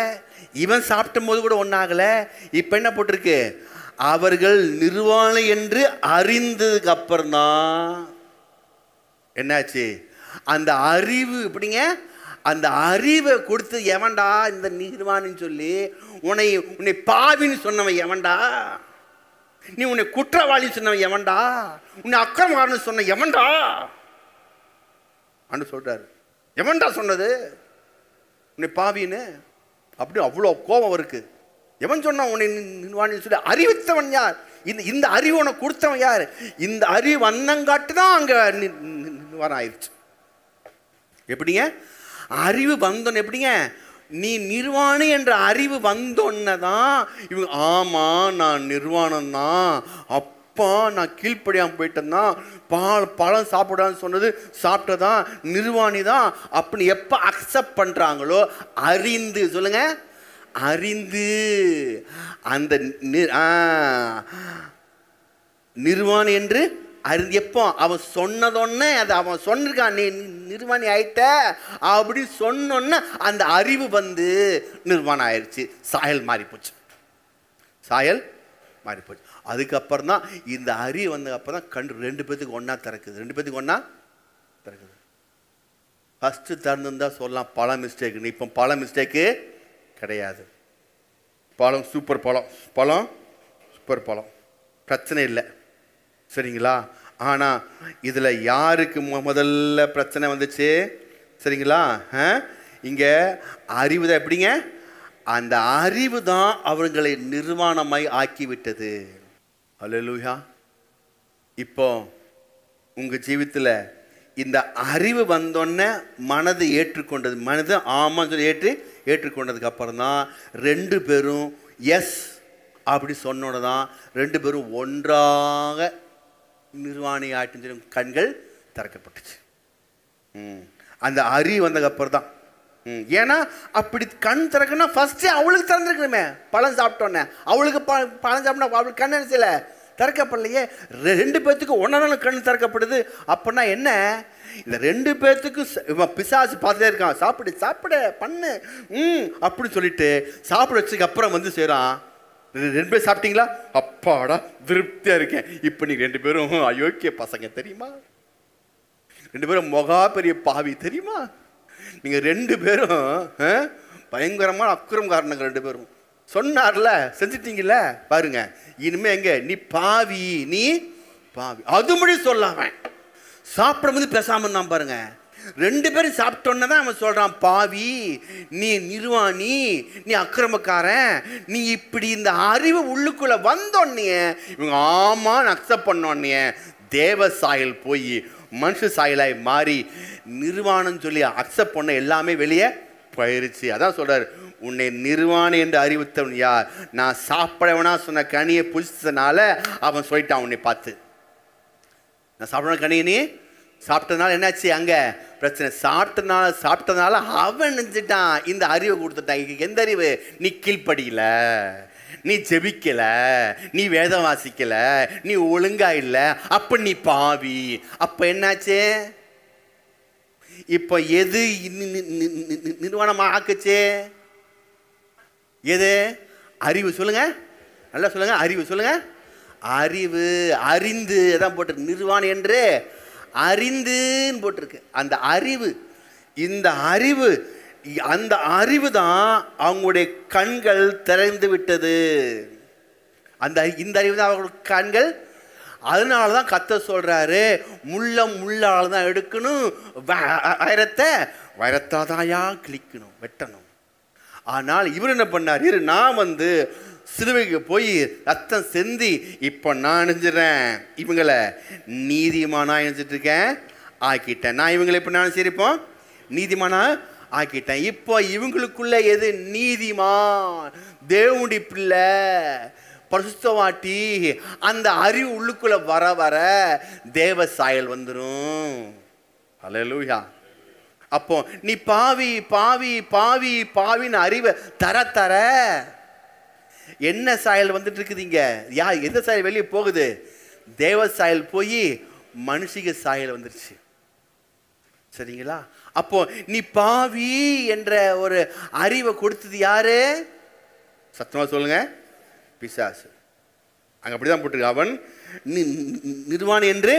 இவன் சாப்பிடும் போது கூட ஒன்றும் ஆகலை. இப்போ என்ன போட்டிருக்கு? அவர்கள் நிர்வாணி என்று அறிந்ததுக்கு அப்புறம்தான் என்னாச்சு? அந்த அறிவு. எப்படிங்க? அந்த அறிவை கொடுத்து எவன்டா இந்த நிர்வாணின்னு சொல்லி? உன்னை பாவின்னு சொன்னவன் எவன்டா? நீ உன்னை குற்றவாளி சொன்னவன் எவன்டா? உன்னை அக்கிரமக்காரன்னு சொன்ன எவன்டா? அன்னு சொல்றாரு. எவன்டா சொன்னது உன்னை பாவின்னு? அப்படி அவ்வளோ கோபம் இருக்கு. எவன் சொன்னா உன்னை நிர்வாணின்னு சொல்லி? அறிவித்தவன் யார்? இந்த அறிவு உனக்கு கொடுத்தவன் யார்? இந்த அறிவு வந்தங்காட்டு தான் அங்கே நிர்வாணம் ஆயிடுச்சு. எப்படிங்க? அறிவு வந்தோன்னு. எப்படிங்க? நீ நிர்வாணி என்ற அறிவு வந்தோன்னு தான் இவங்க, ஆமாம் நான் நிர்வாணம் தான், அப்பா நான் கீழ்ப்படியாமல் போயிட்டேன்னா, பழம் சாப்பிடான்னு சொன்னது சாப்பிட்டதான் நிர்வாணி தான் அப்படின்னு எப்போ அக்செப்ட் பண்ணுறாங்களோ, அறிந்து. சொல்லுங்க. அறிந்து அந்த நிர்வாணி என்று அறிந்து. எப்போ அவன் சொன்னதொன்னே, அது அவன் சொன்னிருக்கான், நீ நிர்வாணி ஆயிட்ட அப்படி சொன்னோன்னே அந்த அறிவு வந்து நிர்வாணம் ஆயிடுச்சு. சாயல் மாறி போச்சு. சாயல் மாறி போச்சு. அதுக்கப்புறம் தான் இந்த அறிவு வந்ததுக்கப்புறம் தான் கண்டு 2 பேத்துக்கு ஒன்றா திறக்குது. 2 பேத்துக்கு ஒன்றா திறக்குது. ஃபஸ்ட்டு திறந்துருந்தா சொல்லலாம் பல மிஸ்டேக்குன்னு. இப்போ பல மிஸ்டேக்கு கிடையாது. பழம் சூப்பர் பழம், பழம் சூப்பர் பழம், பிரச்சனை இல்லை. சரிங்களா? ஆனால் இதில் யாருக்கு முதல்ல பிரச்சனை வந்துச்சு? சரிங்களா? இங்கே அறிவு தான். எப்படிங்க? அந்த அறிவு தான் அவர்களை நிர்வாணமாய் ஆக்கிவிட்டது. அல்லேலூயா. இப்போ உங்கள் ஜீவித்தில் இந்த அறிவு வந்தோடனே மனது ஏற்றுக்கொண்டது, மனது ஆமான்னு சொல்லி ஏற்றுக்கொண்டதுக்கு அப்புறம் தான் 2 பேரும் எஸ் அப்படி சொன்னோன்னு தான் 2 பேரும் ஒன்றாக நிர்வாணி ஆயிட்டுன்னு சொல்லி கண்கள் திறக்கப்பட்டுச்சு. அந்த அறிவு வந்ததுக்கப்புறம் தான். ஏன்னா அப்படி கண் திறக்கணும்னா ஃபர்ஸ்ட் அவளுக்கு திறந்துருக்கணுமே. பழம் சாப்பிட்டோன்னே அவளுக்கு பழம் சாப்பிட்டா அவளுக்கு கண் என்ன செய்யல, திறக்கப்படலையே. 2 பேர்த்துக்கு ஒன்னால கண் திறக்கப்படுது. அப்படின்னா என்ன, இந்த 2 பேர்த்துக்கும் பிசாசு பார்த்துட்டே இருக்கான், சாப்பிடு சாப்பிட பண்ணு அப்படின்னு சொல்லிட்டு சாப்பிட வச்சதுக்கு அப்புறம் வந்து செய்றான். 2 பேர் சாப்பிட்டீங்களா, அப்பாடா திருப்தியா இருக்கேன். இப்போ நீங்க 2 பேரும் அயோக்கிய பசங்க தெரியுமா, 2 பேரும் மகா பெரிய பாவி தெரியுமா, நீங்க 2 பேரும் பயங்கரமான அக்கிரமக்காரனுங்க 2 பேரும் சொன்னார்ல, செஞ்சிட்டீங்கல்ல, பாருங்க இனிமே எங்க நீ பாவி, நீ பாவி அது முடி சொல்லாம சாப்பிடும் போது பேசாம இருந்தான் பாருங்க. 2 பேரும் சாப்பிட்டோன்னே தான் அவன் சொல்றான், பாவி நீ நிர்வாணி, நீ அக்கிரமக்காரன், நீ இப்படி இந்த அறிவு உள்ளுக்குள்ள வந்தோன்னே இவங்க ஆமான்னு அக்செப்ட் பண்ணோன்னே தேவ சாயல் போய் மனுஷ சாயலாய் மாறி நிர்வாணம் சொல்லி அக்செப்ட் பண்ண எல்லாமே வெளியே போயிருச்சு. அதான் சொல்றாரு, உன்னை நிர்வாணி என்று அறிவித்தவன் யார், நான் சாப்பிடவனா சொன்ன கனியை புசித்தனால அவன் சொல்லிட்டான் உன்னை பார்த்து. நான் சாப்பிட கனியை நீ சாப்பிட்டதுனால என்னாச்சு அங்க பிரச்சனை, சாப்பிட்டதுனால அவன் நினைச்சிட்டான் இந்த அறிவை கொடுத்துட்டான். எந்த அறிவு, நீ கீழ்ப்படியில, நீ ஜெபிக்கல, நீ வேதம் வாசிக்கல, நீ ஒழுங்கா இல்ல, அப்ப நீ பாவி. அப்ப என்னாச்சு, இப்ப எது நிர்வாணமா ஆக்குச்சு, எது அறிவு சொல்லுங்க, நல்லா சொல்லுங்க, அறிவு சொல்லுங்க, அறிவு அறிந்து தான் போட்டிருக்கு, நிர்வாணி என்று அறிந்துன்னு போட்டிருக்கு. அந்த அறிவு, இந்த அறிவு, அந்த அறிவு தான் அவங்களுடைய கண்கள் திறந்து விட்டது. இந்த அறிவு தான் அவங்களுடைய கண்கள். அதனால தான் கர்த்தர் சொல்றாரு, முள்ளால் தான் எடுக்கணும், வைரத்தாதாயா கிழிக்கணும், வெட்டணும். ஆனால் இவர் என்ன பண்ணார், நான் வந்து சிலுவைக்கு போய் ரத்தம் செந்தி இப்போ நான் நினைஞ்சிடறேன், இவங்களை நீதிமானா நினைச்சிட்டு இருக்கேன் ஆக்கிட்டேன். நான் இவங்களை இப்போ நான் சரிப்போம் நீதிமானா ஆக்கிட்டேன். இப்போ இவங்களுக்குள்ள எது நீதிமான், தேவனுடைய பிள்ளை, பரிசுத்தவாட்டி, அந்த அறிவு உள்ளுக்குள்ள வர வர தேவ சாயல் வந்துடும். அல்லேலூயா. அப்போ நீ பாவி பாவி பாவி பாவின்னு அறிவை தர தர என்ன சாயல் வந்துட்டு இருக்குதுங்க, எந்த சாயல் வெளியே போகுது, தேவ சாயல் போய் மனுஷிக சாயல் வந்துருச்சு. சரிங்களா? அப்போ நீ பாவி என்ற ஒரு அறிவை கொடுத்தது யாரு, சத்தமா சொல்லுங்க, பிசாசு. அங்க அப்படிதான் போட்டிருக்கு, அவன் நிர்வாணி என்று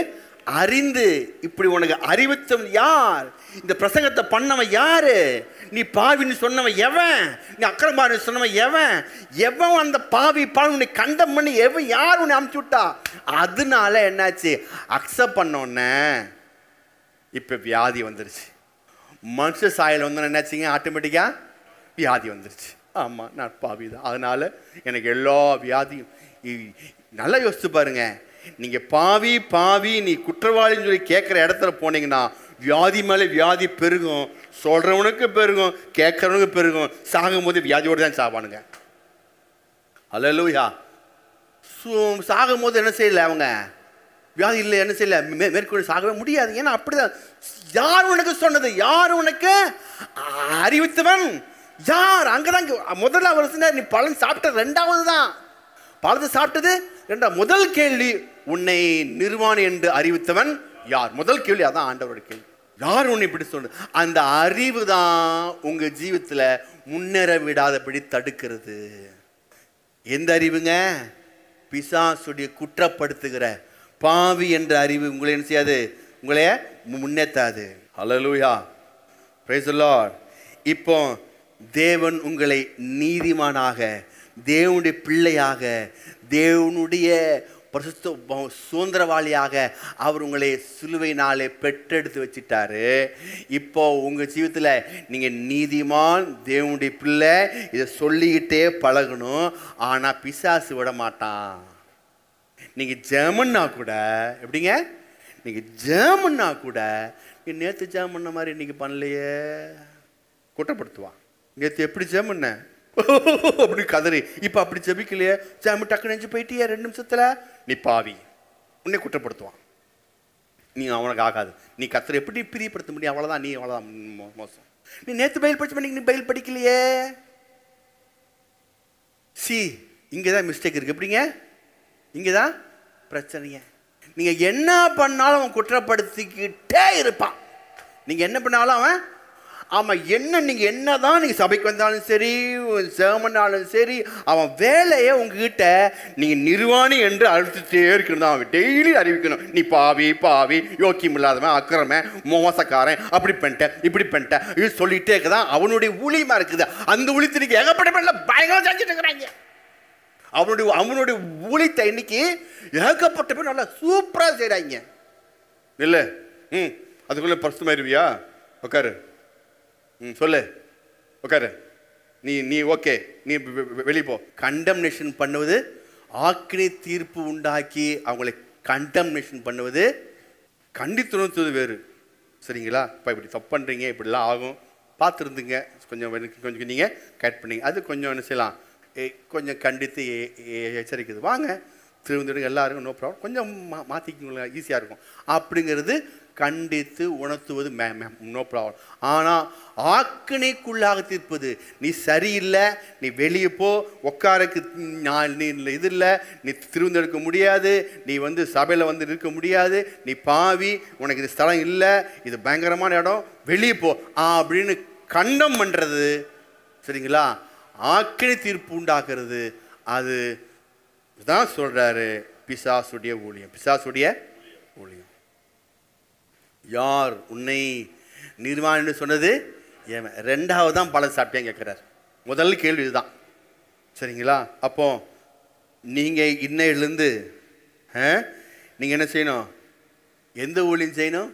அறிந்து. இப்படி உனக்கு அறிவித்தவன் யார், இந்த பிரசங்கத்தை பண்ணவன் யாரு, நீ பாவின்னு சொன்னவன் எவன், நீ அக்கிரமக்காரன் சொன்னவன் எவன் அந்த பாவி உன்னை கண்டம் பண்ணி யார் உன்னை அமுச்சு விட்டா. அதனால என்னாச்சு, அக்செப்ட் பண்ணோன்னே இப்ப வியாதி வந்துருச்சு. மனுஷ சாயல் வந்து என்னாச்சுங்க, ஆட்டோமேட்டிக்கா வியாதி வந்துருச்சு. ஆமா நான் பாவி தான், அதனால எனக்கு எல்லா வியாதியும். நல்லா யோசிச்சு பாருங்க, நீங்க பாவி பாவி நீ குற்றவாளின்னு சொல்லி கேட்குற இடத்துல போனீங்கன்னா வியாதி மேலே வியாதி பெருகும், சொல்றவனுக்கு பெருகும், கேட்கறவனுக்கு பெருகும், சாகும் போது வியாதியோடு தான் சாவானுங்க. அல்லேலூயா. சாகும் போது என்ன செய்யல, அவங்க வியாதி இல்லை என்ன செய்யல, மேற்கொண்டு சாகவே முடியாது. ஏன்னா அப்படிதான். யார் உனக்கு சொன்னது, யார் உனக்கு அறிவித்தவன் யார், அங்கதான் முதல்ல அவர் சொன்னார், நீ பழம் சாப்பிட்ட 2வது தான், பழத்தை சாப்பிட்டது 2வது. முதல் கேள்வி, உன்னை நிர்வாணி என்று அறிவித்தவன் யார், முதல் கேள்வி அதான் ஆண்டவரோட கேள்வி. யார் உன்னை இப்படி சொன்னது, அந்த அறிவு தான் உங்க ஜீவித்துல முன்னேற விடாதபடி தடுக்கிறது. எந்த அறிவுங்க, பிசாசுடைய குற்றப்படுத்துகிற பாவி என்ற அறிவு உங்களை என்ன செய்யாது, உங்களைய முன்னேற்றாது. அல்லேலூயா, பிரைஸ் தி லார்ட். இப்போ தேவன் உங்களை நீதிமானாக, தேவனுடைய பிள்ளையாக, தேவனுடைய பரிசுத்த சுதந்திரவாளியாக அவர் உங்களை சிலுவையினாலே பெற்றெடுத்து வச்சிட்டாரு. இப்போ உங்க ஜீவிதத்துல நீங்க நீதிமான், தேவனுடைய பிள்ளை, இதை சொல்லிக்கிட்டே பழகணும். ஆனா பிசாசு விட மாட்டான். நீங்க ஜெர்மன்னா கூட எப்படிங்க, நீங்க ஜெர்மன்னா கூட நீ நேற்று ஜெபம் பண்ண மாதிரி இன்னைக்கு பண்ணலையே குற்றப்படுத்துவான். நேற்று எப்படி ஜெபம் பண்ண அப்படி கதறி, இப்போ அப்படி ஜெபிக்கலையே, ஜெபம் டக்கு நெஞ்சு போயிட்டியே 2 நிமிஷத்துல, நீ பாவி, உன்னை குற்றப்படுத்துவான். நீ அவனுக்கு ஆகாது, நீ கர்த்தரை எப்படி பிரியப்படுத்த முடியும், அவ்வளோதான், நீ அவ்வளோதான் மோசம். நீ நேற்று பைபிள் படிச்சு பண்ணி நீ பைபிள் படிக்கலையே. இங்கேதான் மிஸ்டேக் இருக்கு. எப்படிங்க? இங்கேதான் பிரச்சனைங்க. நீங்க என்ன பண்ணாலும் அவன் குற்றப்படுத்திக்கிட்டே இருப்பான். நீங்க என்ன பண்ணாலும் அவன், ஆமா, என்ன நீங்க என்னதான் நீங்க சபைக்கு வந்தாலும் சரி, சேமனாலும் சரி, அவன் வேலையை உங்ககிட்ட நீங்க நிர்வாணி என்று அழுத்திட்டே இருக்கணும். அவன் டெய்லி அறிவிக்கணும், நீ பாவி பாவி, யோக்கியம் இல்லாதவன், அக்கிரமன், மோசக்காரன், அப்படி பண்ணிட்டேன் இப்படி பண்ணிட்டேன், இது சொல்லிட்டே இருக்குதான் அவனுடைய ஊழியமா இருக்குது. அந்த ஊழியத்தை நீங்க ஏகப்பட்ட பயங்கரம் செஞ்சுட்டு இருக்கிறாங்க. அவனுடைய ஊழியத்தை இன்னைக்கு ஏகப்பட்ட பேர் நல்லா சூப்பரா செய்றாங்க. இல்ல அதுக்குள்ள பரிசுத்தமாயிருவியா? உட்காரு, சொல்லு, உட்காரு, நீ ஓகே, நீ வெளியே போ. கண்டம்னேஷன் பண்ணுவது, ஆக்கினை தீர்ப்பு உண்டாக்கி அவங்களை கண்டம்னேஷன் பண்ணுவது, கண்டித்துணர்த்துவது வேறு. சரிங்களா? இப்போ இப்படி தப்பு பண்ணுறீங்க, இப்படிலாம் ஆகும், பார்த்துருந்துங்க, கொஞ்சம் நீங்கள் கட் பண்ணிங்க. அது கொஞ்சம் என்ன செய்யலாம், கொஞ்சம் கண்டித்து எச்சரிக்குது, வாங்க திருவிழா எல்லாருக்கும் நோ ப்ராப்ளம், கொஞ்சம் மாற்றிக்கிங்களா, ஈஸியாக இருக்கும் அப்படிங்கிறது கண்டித்து உணர்த்துவது நோ ப்ராப்ளம். ஆனால் ஆக்கினைக்குள்ளாக தீர்ப்பது, நீ சரியில்லை, நீ வெளியே போ, உட்காரக்கு நீ இது இல்லை, நீ திருவிழா முடியாது, நீ சபையில் இருக்க முடியாது, நீ பாவி, உனக்கு இது ஸ்தலம் இல்லை, இது பயங்கரமான இடம், வெளியே போ அப்படின்னு கண்டம் பண்ணுறது. சரிங்களா? ஆக்கினை தீர்ப்பு உண்டாக்குறது. அது தான் சொல்றாரு பிசாசுடைய ஊழியம். பிசாசுடைய ஊழியம். யார் உன்னை நிர்வாணி சொன்னது? ரெண்டாவது தான் பல சாப்பிட்டேன் கேட்கிறார். முதல் கேள்வி இதுதான். சரிங்களா? அப்போ நீங்க இன்னையிலிருந்து நீங்க என்ன செய்யணும்? எந்த ஊழியம் செய்யணும்?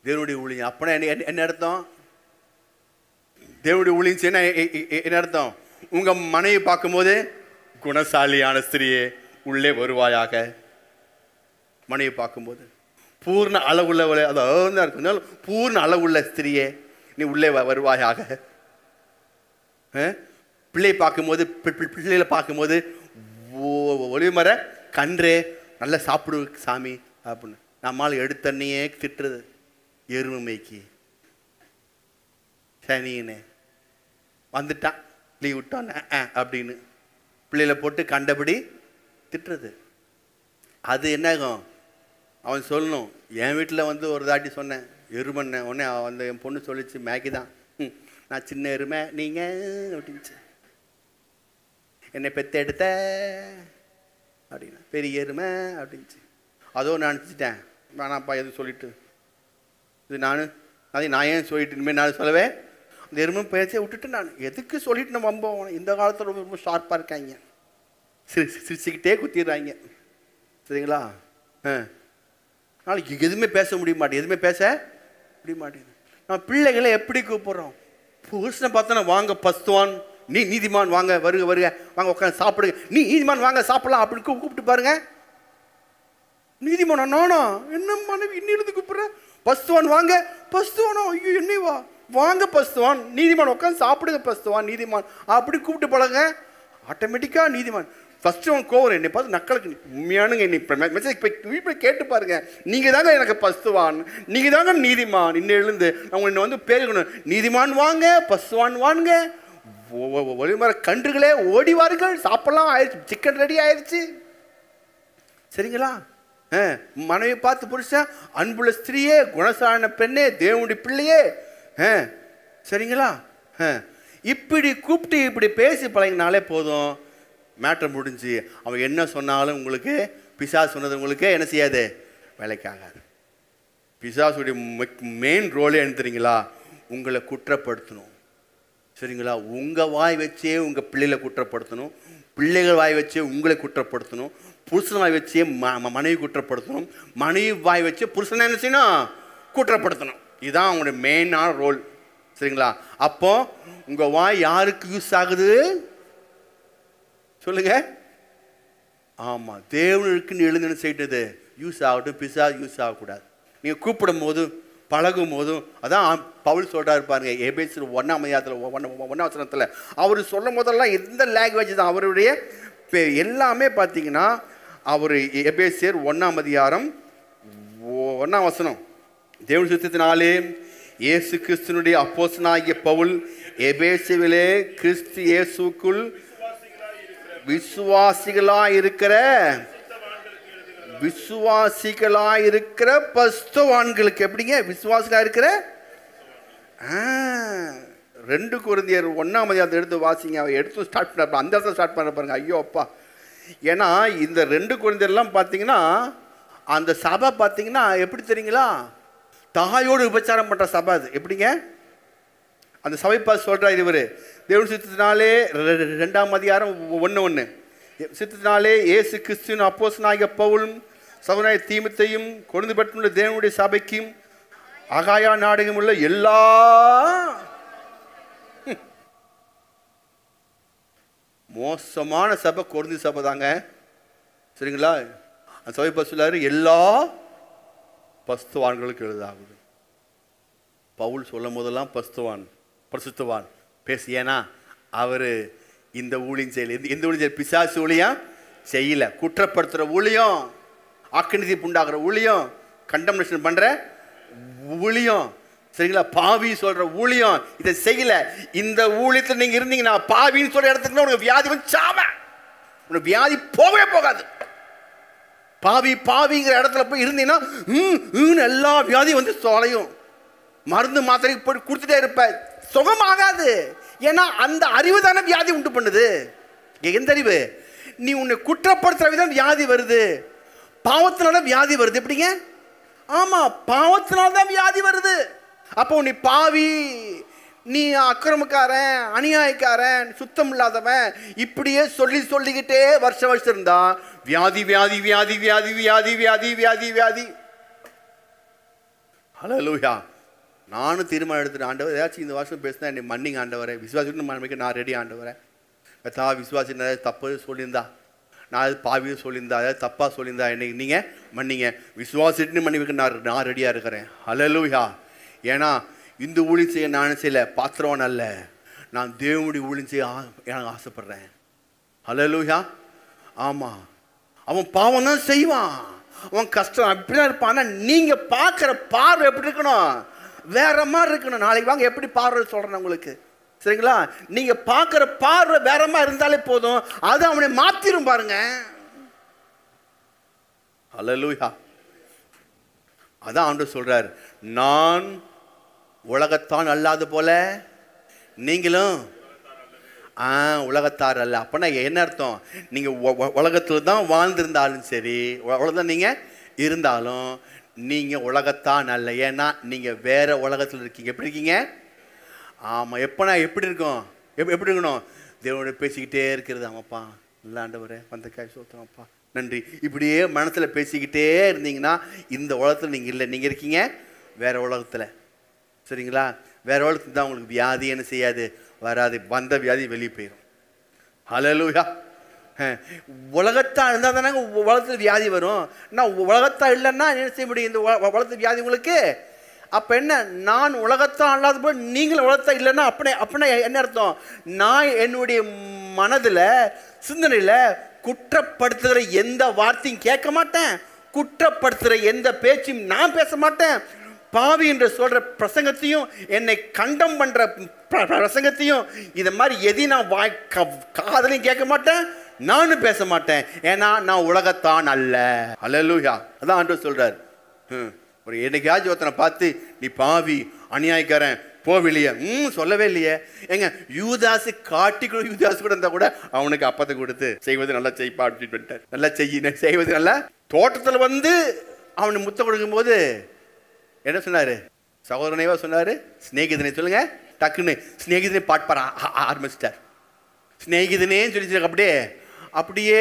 தேவனுடைய ஊழியம். அப்பனா என்ன அர்த்தம்? தேவனுடைய ஊழியம் செய்யணும் என்ன அர்த்தம்? உங்க மனைவி பார்க்கும்போது, குணசாலியான ஸ்திரியே உள்ளே வருவாயாக. மனைவி பார்க்கும்போது பூர்ண அளவுள்ள, அதாவது இருக்கும், பூர்ண அளவுள்ள ஸ்திரியே நீ உள்ளே வருவாயாக. பிள்ளை பார்க்கும்போது, பிள்ளைகளை பார்க்கும்போது, ஒளிமர கன்றே நல்லா சாப்பிடு சாமி அப்படின்னு நம்மால் எடுத்தண்ணையே திட்டுறது. எருமைக்கு சனின்னு வந்துட்டான், லீவ் விட்டான் அப்படின்னு பிள்ளைகளை போட்டு கண்டபடி திட்டுறது. அது என்னாகும்? அவன் சொல்லணும், என் வீட்டில் ஒரு தாட்டி சொன்னேன், எருமண்ண உடனே என் பொண்ணு சொல்லிச்சு, மேகி தான், நான் சின்ன எருமை நீங்கள் அப்படின்ச்சு, என்னை பெத்த எடுத்த அப்படின்னா பெரிய எருமை அப்படின்ச்சு. அதோ நான் நினச்சிட்டேன், வேணாப்பா எதுவும் சொல்லிட்டு, இது நான் ஏன் சொல்லிட்டு இனிமேல் நான் சொல்லவே, இந்த எருமை பேச்சை விட்டுட்டு நான் எதுக்கு சொல்லிட்டு நம்ம வம்போம். இந்த காலத்தில் ரொம்ப ரொம்ப ஷார்ப்பாக இருக்காங்க, சிரிச்சுக்கிட்டே குத்திடுறாங்க. சரிங்களா? நாளைக்கு எதுவுமே பேச முடிய மாட்டேங்குது, எதுவுமே பேச முடிய மாட்டேங்குது. நம்ம பிள்ளைகளை எப்படி கூப்பிட்றோம்? புருஷனை பார்த்தோன்னா, வாங்க பஸ்துவான், நீ நீதிமான், வாங்க வருக வருக, வாங்க உட்காந்து சாப்பிடுங்க, நீ நீதிமான் வாங்க சாப்பிடலாம் அப்படின்னு கூப்பிட்டு பாருங்க. நீதிமானா? நானா? என்ன மனைவி இன்னிலிருந்து கூப்பிடுறேன்? பஸ்துவான் வாங்க. பஸ்துவானா? ஐயோ என்னைவா, வாங்க பஸ்துவான், நீதிமான் உட்காந்து சாப்பிடுங்க பஸ்துவான், நீதிமான் அப்படி கூப்பிட்டு பழங்க. ஆட்டோமேட்டிக்காக நீதிமான். ஃபஸ்ட்டு அவன் கோவம் என்னை பார்த்து நக்கலுக்கு, உண்மையானுங்க இப்போ மெசேஜ் போய் கேட்டு பாருங்க, நீங்கள் தாங்க எனக்கு பஸ்துவான், நீங்கள் தாங்க நீதிமான், இன்னும் எழுந்து அவங்க பேருக்கணும், நீதிமான் வாங்க பஸ்துவான் வாங்க, ஒளிமர கன்றுகளே ஓடிவார்கள், சாப்பிடலாம், ஆயிடுச்சு, சிக்கன் ரெடி ஆயிடுச்சு. சரிங்களா? மனைவி பார்த்து புருஷன், அன்புள்ள ஸ்திரியே, குணசான பெண்ணே, தேவனுடைய பிள்ளையே. சரிங்களா? இப்படி கூப்பிட்டு இப்படி பேசி பழகினாலே போதும், மேட்டர் முடிஞ்சு. அவன் என்ன சொன்னாலும் உங்களுக்கு, பிசாசு சொன்னது உங்களுக்கு என்ன செய்யாது, வேலைக்காகாது. பிசாசுடைய மெயின் ரோலே என்ன தெரியுங்களா? உங்களை குற்றப்படுத்தணும். சரிங்களா? உங்கள் வாய் வச்சே உங்கள் பிள்ளைகளை குற்றப்படுத்தணும், பிள்ளைகள் வாய் வச்சே உங்களை குற்றப்படுத்தணும், புருஷன் வாய் வச்சே மனைவி குற்றப்படுத்தணும், மனைவி வாய் வச்சே புருஷனை என்ன செய்யணும், குற்றப்படுத்தணும். இதுதான் அவங்களுடைய மெயினான ரோல். சரிங்களா? அப்போ உங்கள் வாய் யாருக்கு யூஸ் ஆகுது சொல்லுங்க? ஆமாம், தேவனுக்குன்னு எழுந்து செய்தது யூஸ் ஆகட்டும், பிசா யூஸ் ஆகக்கூடாது. நீங்கள் கூப்பிடும் போது பழகும் போதும் அதான் பவுல் சொல்கிறாரு பாருங்க, எபேசியர் 1:1 அவர் சொல்லும் போதெல்லாம் எந்த லாங்குவேஜ் தான் அவருடைய எல்லாமே பார்த்தீங்கன்னா, அவர் எபேசியர் 1:1 தேவனுடைய சித்தத்தினாலே இயேசு கிறிஸ்துனுடைய அப்போஸ்தலனாகிய பவுல் எபேசியவிலே கிறிஸ்து இயேசுக்குள் விசுவாசிகளாய் இருக்கிற பரிசுத்தவான்களுக்கு. எப்படிங்க விசுவாசிகளாக இருக்கிற 2 கொரிந்தியர் 1 எடுத்து வாசிங்க. அவர் எடுத்து ஸ்டார்ட் பண்ண அந்த இடத்துல ஸ்டார்ட் பண்ண பாருங்க. ஐயோ அப்பா! ஏன்னா இந்த 2 கொரிந்தியர்லாம் பார்த்தீங்கன்னா அந்த சபை பார்த்தீங்கன்னா எப்படி தெரியுங்களா, தாயோடு விபச்சாரம் பண்ணுற சபை. அது எப்படிங்க அந்த சபை பார்த்து சொல்கிறார் இவர், தேவன் சித்தத்தினாலே 2:1 சித்தத்தினாலே இயேசு கிறிஸ்துவின் அப்போஸ்தலனாகிய பவுலும் சகோதரனாகிய தீமோத்தேயும் கொரிந்து பெற்றுள்ள தேவனுடைய சபைக்கும் அகாயா நாடகம் உள்ள எல்லா மோசமான சபை கொரிந்து சபை தாங்க. சரிங்களா? அந்த சபை பார்த்து சொல்லாரு, எல்லா பரிசுத்தவான்களுக்கு எழுதாகுது. பவுல் சொல்லும் போதெல்லாம் பரிசுத்தவான் பேசு. ஏன்னா அவர் இந்த ஊழியம் செய்யல. எந்த ஊழியம் செய்யல? பிசாசு ஊழியம் செய்யல. குற்றப்படுத்துகிற ஊழியம், ஆக்கினி உண்டாகிற ஊழியம், கண்டம்னேஷன் பண்ணுற ஊழியம், சரிங்களா, பாவி சொல்கிற ஊழியம் இதை செய்யல. இந்த ஊழியத்தில் நீங்கள் இருந்தீங்கன்னா பாவின்னு சொல்கிற இடத்துக்கு உனக்கு வியாதி வந்து சாவ, உனக்கு வியாதி போகவே போகாது. பாவிங்கிற இடத்துல போய் இருந்தீங்கன்னா எல்லா வியாதியும் வந்து தொலையும். மருந்து மாத்திரை போய் கொடுத்துட்டே இருப்ப, சுகமாகாது. ஏன்னா அந்த அறிவு தானே வியாதி உண்டு பண்ணுது. எந்த அறிவு? நீ உன்னை குற்றப்படுத்துற விதம் வியாதி வருது. பாவத்தினால வியாதி வருது. எப்படிங்க? ஆமா, பாவத்தினால தான் வியாதி வருது. அப்போ நீ பாவி, நீ அக்கிரமக்காரன், அநியாயக்காரன், சுத்தம் இல்லாதவன், இப்படியே சொல்லிக்கிட்டே வருஷம் இருந்தா வியாதி வியாதி வியாதி வியாதி வியாதி வியாதி வியாதி வியாதி. ஹல்லேலூயா! நானும் தீர்மானம் எடுத்துட்டு, ஆண்டவர் ஏதாச்சும் இந்த வருஷம் பேசினா என்னை மன்னிங்க ஆண்டவரே, விசுவாசிட்டு மன்னிக்க நான் ரெடி ஆண்டவரே. விசுவாசி தப்பு சொல்லியிருந்தா, நான் அது பாவியை சொல்லியிருந்தா, அதாவது தப்பாக சொல்லியிருந்தா என்னை நீங்கள் மன்னிங்க, விசுவாசிட்டு மன்னிக்க நான் ரெடியாக இருக்கிறேன். ஹல்லேலூயா! ஏன்னா இந்த ஊழியம் செய்ய நான் செய்யல, பாத்திரவன் அல்ல, நான் தேவனுடைய ஊழியம் செய்ய எனக்கு ஆசைப்படுறேன். ஹல்லேலூயா! ஆமாம், அவன் பாவம் தான் செய்வான், அவன் கஷ்டம் அப்படிதான் இருப்பான். ஆனால் நீங்கள் பார்க்குற பார்வை எப்படி இருக்கணும்? வேற மாதிரி இருக்கணும். நாளைக்கு வாங்க எப்படி பார்வை சொல்கிறேன் உங்களுக்கு, சரிங்களா? நீங்கள் பார்க்குற பார்வை வேற மாதிரி இருந்தாலே போதும், அது அவனை மாற்றிடும் பாருங்க. ஹல்லேலூயா! அதான் ஆண்டவர் சொல்றார், நான் உலகத்தான் அல்லாத போல நீங்களும் உலகத்தார் அல்ல. அப்பனா என்ன அர்த்தம்? நீங்கள் உலகத்தில் தான் வாழ்ந்திருந்தாலும் சரி, உலகத்தான் நீங்கள் இருந்தாலும் நீங்கள் உலகத்தான் அல்ல. ஏன்னா நீங்கள் வேற உலகத்தில் இருக்கீங்க. எப்படி இருக்கீங்க? ஆமாம். எப்போனா எப்படி இருக்கும்? எப்படி இருக்கணும்? தேவனோட பேசிக்கிட்டே இருக்கிறது. ஆமாப்பா, நல்ல ஆண்டவரே, வந்த காய் சோத்திரம்ப்பா, நன்றி, இப்படியே மனசில் பேசிக்கிட்டே இருந்தீங்கன்னா இந்த உலகத்தில் நீங்கள் இல்லை, நீங்கள் இருக்கீங்க வேற உலகத்தில். சரிங்களா? வேற உலகத்துக்கு தான் உங்களுக்கு வியாதி என்ன செய்யாது, வராது. வந்த வியாதி வெளியே போயிடும். ஹல்லேலூயா! உலகத்தா இருந்தால் தானே உலகத்தில் வியாதி வரும். நான் உலகத்தா இல்லைன்னா என்ன செய்ய முடியும்? இந்த உலகத்தில் வியாதி உங்களுக்கு. அப்போ என்ன? நான் உலகத்தான் அல்லாத போது நீங்களும் உலகத்தா இல்லைன்னா அப்படின்னா என்ன அர்த்தம்? நான் என்னுடைய மனதில் சிந்தனையில் குற்றப்படுத்துகிற எந்த வார்த்தையும் கேட்க மாட்டேன், குற்றப்படுத்துகிற எந்த பேச்சையும் நான் பேச மாட்டேன். பாவி என்று சொல்கிற பிரசங்கத்தையும், என்னை கண்டம் பண்ணுற பிரசங்கத்தையும், இதை மாதிரி எதையும் நான் காதலையும் கேட்க மாட்டேன், நானும் பேச மாட்டேன். ஏன்னா நான் உலகத்தான் அல்ல. ஹல்லேலூயா! அதான் ஆண்டவர் சொல்கிறார். ஒரு என்னைக்காச்சும் ஒருத்தனை பார்த்து நீ பாவி, அநியாயக்காரன், போவில்லையே, சொல்லவே இல்லையே. எங்க யூதாசு காட்டிக்குள்ள யூதாசு கூட இருந்தால் கூட அவனுக்கு அப்பத்தை கொடுத்து செய்வது நல்லா செய்ப்பா அப்படின்னு பண்ணிட்டார். நல்லா செய்வது நல்லா. தோட்டத்தில் வந்து அவனுக்கு முத்தம் கொடுக்கும்போது என்ன சொன்னார்? சகோதரனைவா சொன்னார், ஸ்நேகிதனை சொல்லுங்க. டக்குன்னு ஸ்நேகிதனை பாட்பார ஆரம்பிச்சிட்டார். ஸ்நேகிதனேன்னு சொல்லி அப்படியே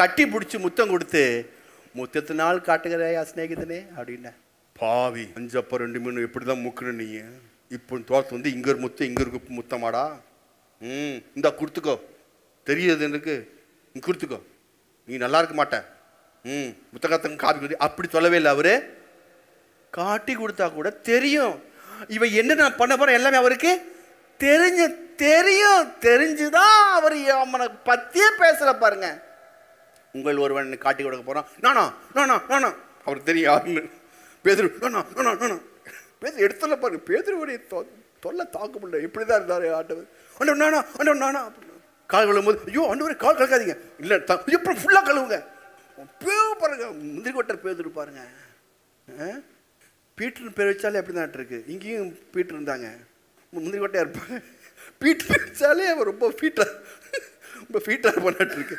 கட்டி பிடிச்சி முத்தம் கொடுத்து, முத்தத்தினால் காட்டுகிறையா ஸ்நேகிதனே அப்படின்னா. பாவி, 5 அப்போ 2 மீன் எப்படி தான் முக்கணும் நீ? இப்போ தோட்டத்து வந்து இங்கே ஒரு முத்தம், இங்கே ஒரு முத்தமாடா, இந்தா கொடுத்துக்கோ, தெரியுது எனக்கு, நீ கொடுத்துக்கோ, நீ நல்லா இருக்க மாட்டேன், புத்தகத்தங்க காப்பி. அப்படி சொல்லவே இல்லை அவரு. காட்டி கொடுத்தா கூட தெரியும். இவன் என்ன நான் பண்ண போறேன் எல்லாமே அவருக்கு தெரியும். தெரிஞ்சுதான் அவர் அவனை பத்தியே பேசல பாருங்க. உங்கள் ஒருவன் காட்டி கொடுக்க போறான், நானா நானா நானா அவருக்கு தெரியும். பேதுரு நானா நானா நானா பேதுரு எடுத்துல பாருங்க. பேதுருவுடைய தொல்லை தாக்க முடியல. இப்படிதான் இருந்தாரு ஆண்டவர். ஆண்டவர் நானா ஆண்டவர் நானா கால் கழுவும் போது, ஐயோ ஆண்டவரே கால் கழுக்காதீங்க, இல்லை எப்படி ஃபுல்லாக கழுவுங்க. பாருங்க முந்திரி கொட்டர் பேதுரு பாருங்க. பீட்டர்னு பேர் வச்சாலே அப்படி தான் இருக்கு. இங்கேயும் பீட்டர் இருந்தாங்க, முந்திரி கொட்டையாக இருப்பாங்க. பீட்டர் வச்சாலே அவர் ரொம்ப ஃபீட்டாக பண்ணாட்டு இருக்கு.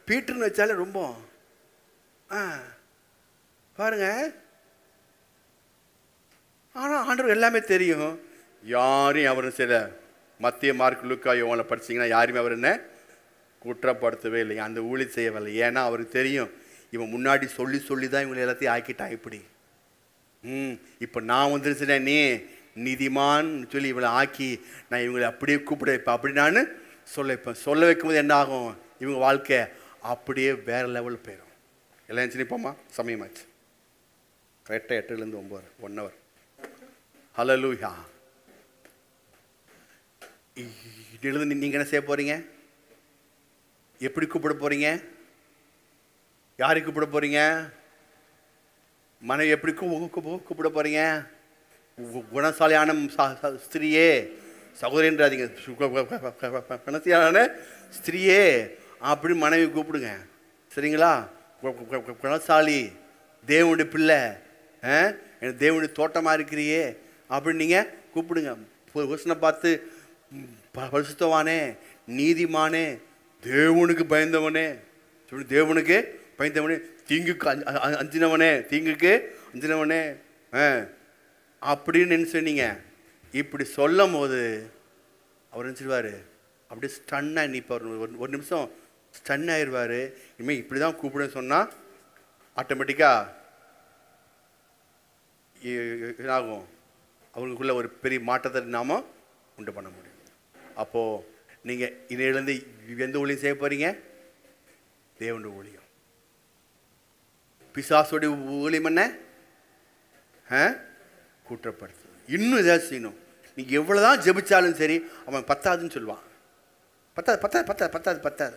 பீட்டர்னு வச்சாலே ரொம்ப பாருங்க. ஆனால் ஆண்டவர் எல்லாமே தெரியும். யாரையும் அவர் சில மத்திய மார்க் லூக்கா யோவானை படிச்சிங்கன்னா யாருமே அவர் என்ன குற்றப்படுத்தவே இல்லை, அந்த ஊழி செய்யவில்லை. ஏன்னா அவருக்கு தெரியும் இவன் முன்னாடி சொல்லி சொல்லி தான் இவங்களை எல்லாத்தையும் ஆக்கிட்டான். இப்படி இப்போ நான் வந்துருச்சுனே நீ நீதிமான்னு சொல்லி இவளை ஆக்கி நான் இவங்களை அப்படியே கூப்பிட வைப்பேன். அப்படி நான் சொல்ல வைக்கும்போது என்ன ஆகும், இவங்க வாழ்க்கை அப்படியே வேற லெவலில் போயிடும். எல்லாம் சினிப்போமா, சமயமாச்சு. கரெக்டாக 8லேருந்து 9 1 ஹவர். ஹல்லேலூயா. எழுந்து நீங்கள் என்ன செய்ய போறீங்க, எப்படி கூப்பிட போறீங்க, யாருக்கு கூப்பிட போறீங்க, மனைவி எப்படி கூப்பிட போறீங்க, குணசாலியான ஸ்திரியே சகோதரின்றாதீங்க, குணசாலியான ஸ்திரியே அப்படி மனைவி கூப்பிடுங்க. சரிங்களா? குணசாலி, தேவனுடைய பிள்ளை, தேவனுடைய தோட்டமாக இருக்கிறியே அப்படின்னு நீங்கள் கூப்பிடுங்க. புருஷனை பார்த்து பரிசுத்தவானே, நீதிமானே, தேவனுக்கு பயந்தவனே சொல்லி, தேவனுக்கு பயந்தவனே, தீங்குக்கு அஞ்சினவனே அப்படின்னு என்ன சொன்னீங்க. இப்படி சொல்லும் போது அவர் நினச்சிடுவார், அப்படியே ஸ்டன்னாக நிற்பார். ஒரு நிமிஷம் ஸ்டன் ஆயிடுவார். இனிமேல் இப்படி தான் கூப்பிடுன்னு சொன்னால் ஆட்டோமேட்டிக்காக என்னாகும், அவங்களுக்குள்ள ஒரு பெரிய மாற்றத்தை நாம உண்டு பண்ண முடியும். அப்போது நீங்கள் இதிலிருந்து எந்த ஊழியம் செய்ய போகிறீங்க, தேவனுடைய ஊழியம். பிசாசுடைய ஊழியம் என்ன, கூட்டப்படுத்து. இன்னும் ஏதாவது செய்யணும். நீங்கள் எவ்வளோதான் ஜெபிச்சாலும் சரி அவன் பத்தாதுன்னு சொல்லுவான். பத்தாது.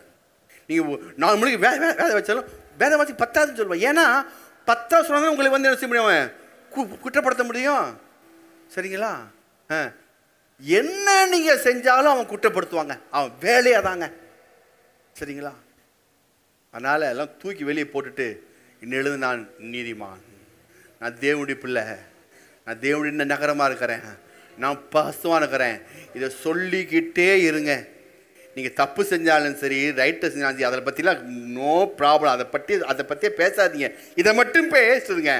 நீங்கள் 4 மணிக்கு வேலை வச்சாலும் வேலை வச்சு பத்தாதுன்னு சொல்லுவான். ஏன்னா 10 சொன்னா உங்களை வந்து என்ன செய்ய முடியும், அவன் குற்றப்படுத்த முடியும். சரிங்களா? என்ன நீங்கள் செஞ்சாலும் அவன் குற்றப்படுத்துவாங்க. அவன் வேலையாக தாங்க. சரிங்களா? அதனால் எல்லாம் தூக்கி வெளியே போட்டுட்டு இன்னெழுது நான் நீதிமான், நான் தேவனுடைய பிள்ளை, நான் தேவனுடைய நகரமாக இருக்கிறேன், நான் பசுவாக இருக்கிறேன், இதை சொல்லிக்கிட்டே இருங்க. நீங்கள் தப்பு செஞ்சாலும் சரி, ரைட்டை செஞ்சாலும் சரி, அதை பற்றிலாம் நோ ப்ராப்ளம். அதை பற்றியே பேசாதீங்க, இதை மட்டும் பேசுங்க.